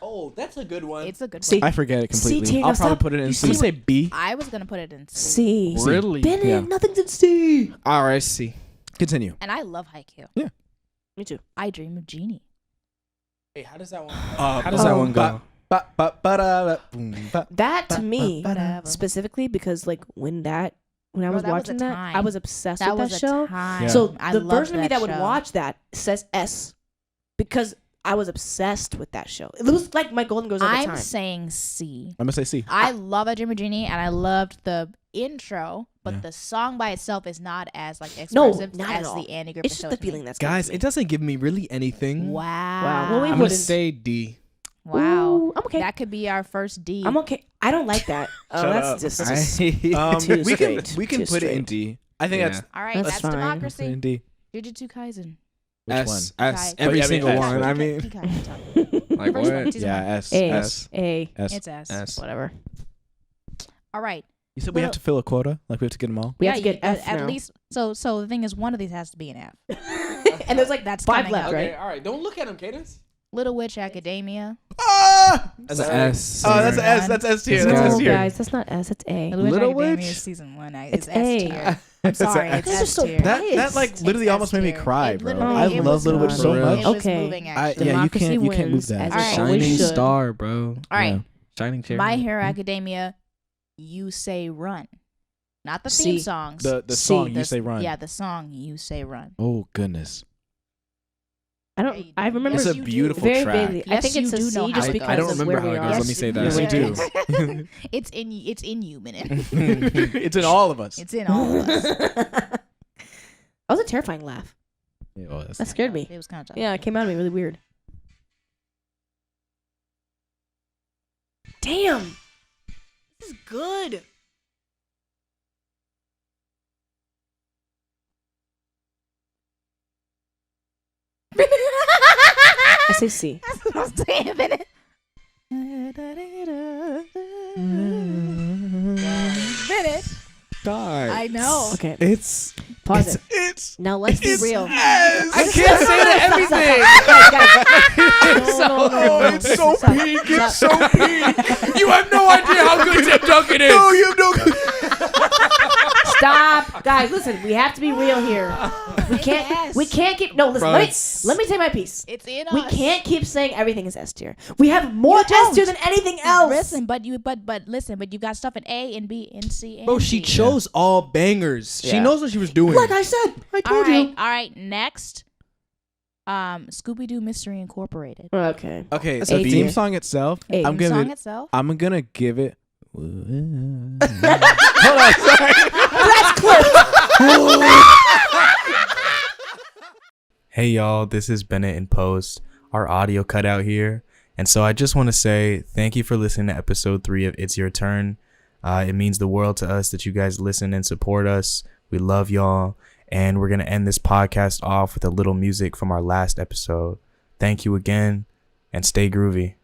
C: Oh, that's a good one.
B: It's a good
D: See,
B: one.
E: I forget it completely.
D: Tina,
E: I'll probably
D: stop.
E: put it in
D: You
E: C.
C: You say B?
B: I was gonna put it in C.
D: C.
C: Really?
D: Bennett,
E: Yeah.
D: nothing's in C.
C: All right, C.
E: Continue.
B: And I love high Q.
D: Me too.
B: I dream of Genie.
C: Hey, how does that one?
E: How
C: does that one go?
D: That to me
B: Whatever.
D: specifically because like when I
B: Bro,
D: was
B: that was
D: watching
B: a
D: that,
B: time.
D: I was obsessed
B: That
D: with
B: was
D: that
B: a
D: show.
B: time.
E: Yeah.
D: So
B: I
D: the
B: loved
D: version of me that would
B: show.
D: watch that says S because I was obsessed with that show. It was like my Golden Girls at the
B: I'm
D: time.
B: saying C.
E: I'm gonna say C.
B: I love I Dream of Genie, and I loved the intro, but
E: Yeah.
B: the song by itself is not as like
D: No,
B: expressive
D: not at
B: as
D: all.
B: the Andy Griffith
D: It's
B: show
D: just the
B: to me.
D: feeling that's
C: Guys,
D: given
C: it
D: to me.
C: doesn't give me really anything.
B: Wow.
D: Wow. Well, we
C: I'm gonna
D: wouldn't.
C: say D.
B: Wow.
D: Ooh, I'm okay.
B: That could be our first D.
D: I'm okay. I don't like that. Oh,
E: Shut
D: that's
E: up.
D: just
E: we
D: Too
E: can
D: straight.
E: we can
D: Too
E: put it in
D: straight.
E: D. I think
C: Yeah.
E: that's
B: All right,
D: That's
B: that's
D: fine.
E: put it in
B: democracy.
E: D.
B: Jujutsu Kaisen.
E: Which
C: S.
E: one?
C: S.
B: Guys.
C: Every
E: Oh, yeah, I mean,
C: single
E: S.
C: one. I mean, like
B: First one,
C: what?
B: season
E: Yeah,
B: one.
E: S.
D: A.
E: S.
D: A.
E: S.
B: It's S.
C: S.
D: Whatever.
B: All right.
E: You said we have to fill a quota? Like we have to get them all?
D: We have to
B: Yeah,
D: get F
B: at
D: now.
B: least. So the thing is, one of these has to be an F.
D: And there's like
B: That's
D: 5
B: coming
D: left,
B: up.
D: right?
C: all right. Don't look at him, Cadence.
B: Little Witch Academia.
E: Ah!
C: That's an
E: Sorry.
C: S.
E: Oh, that's an
B: Season
E: S. That's S tier.
C: This
E: That's
C: guy's
E: S
D: No,
E: tier.
D: guys, that's not S. It's A.
B: Little Witch
C: Little
B: Academia
C: Witch?
B: is season 1.
D: It's
B: It's S
D: A.
B: tier. I'm sorry.
E: It's
B: It's
D: Guys are
B: S
D: so
B: tier.
D: bad.
E: That like literally
B: It's
E: almost made me
B: S tier.
E: cry,
B: It
E: bro.
B: literally-
E: I
B: it
E: love
B: was
E: Little Witch
C: good.
E: so
C: For real.
E: much.
B: It was
D: Okay.
B: moving,
E: I-
B: actually.
E: yeah, you
D: Democracy
E: can't move
D: wins
E: that.
D: as
B: All
D: it
B: right.
D: always
C: Shining
D: should.
C: star, bro.
B: All right.
E: Yeah.
C: Shining cherry.
B: My Hero Academia, You Say Run. Not the
D: C.
B: theme songs.
E: The
D: C.
E: song
B: The-
E: You Say Run.
B: Yeah, the song You Say Run.
E: Oh goodness.
D: I
B: Yeah,
D: don't.
B: you
D: I
B: do.
D: remember
E: It's
B: Yes,
E: a
B: you do.
E: beautiful
D: very
E: track.
D: vaguely. I
B: Yes,
D: think
B: you
D: it's a
B: do
D: C
B: know
D: just
B: how it
D: because
C: I don't
D: of
C: remember
D: where
C: how
D: we
C: it
D: are.
C: goes. Let me say that.
E: Yes, we do.
B: It's in you, man.
E: It's in all of us.
B: It's in all of us.
D: That was a terrifying laugh.
E: It was.
D: That scared me.
B: It was kind of tough.
D: Yeah, it came out of me really weird. Damn. This is good. I say C.
B: That's what I'm saying, Bennett. Bennett.
C: God.
B: I know.
D: Okay,
C: It's
D: pause it.
E: It's
D: Now let's be real.
C: I can't say to everything.
D: No.
E: Oh, it's so
D: Stop.
E: pink. It's so pink.
C: You have no idea how good Tim Duncan is.
E: No, you have no.
D: Stop, guys. Listen, we have to be real here. We can't.
B: Yes.
D: We can't keep. No, listen.
C: Bro,
D: Let me say my piece.
B: It's in
D: We
B: us.
D: can't keep saying everything is S tier. We have more
B: You
D: S tier
B: don't.
D: than anything else.
B: Listen, but you got stuff in A and B and C and
C: Bro, she
B: D.
C: chose all bangers. She
D: Yeah.
C: knows what she was doing.
D: Like I said, I
B: All
D: told
B: right,
D: you.
B: all right. Next, Scooby Doo Mystery Incorporated.
D: Okay.
E: Okay,
C: That's
E: so
C: a
E: the
C: B.
E: theme song itself,
D: A.
E: I'm
B: The song
E: gonna
B: itself.
E: I'm gonna give it. Hold on, sorry.
D: That's close.
F: Hey y'all, this is Bennett in Post. Our audio cut out here. And so I just want to say thank you for listening to episode 3 of It's Your Turn. It means the world to us that you guys listen and support us. We love y'all. And we're going to end this podcast off with a little music from our last episode. Thank you again and stay groovy.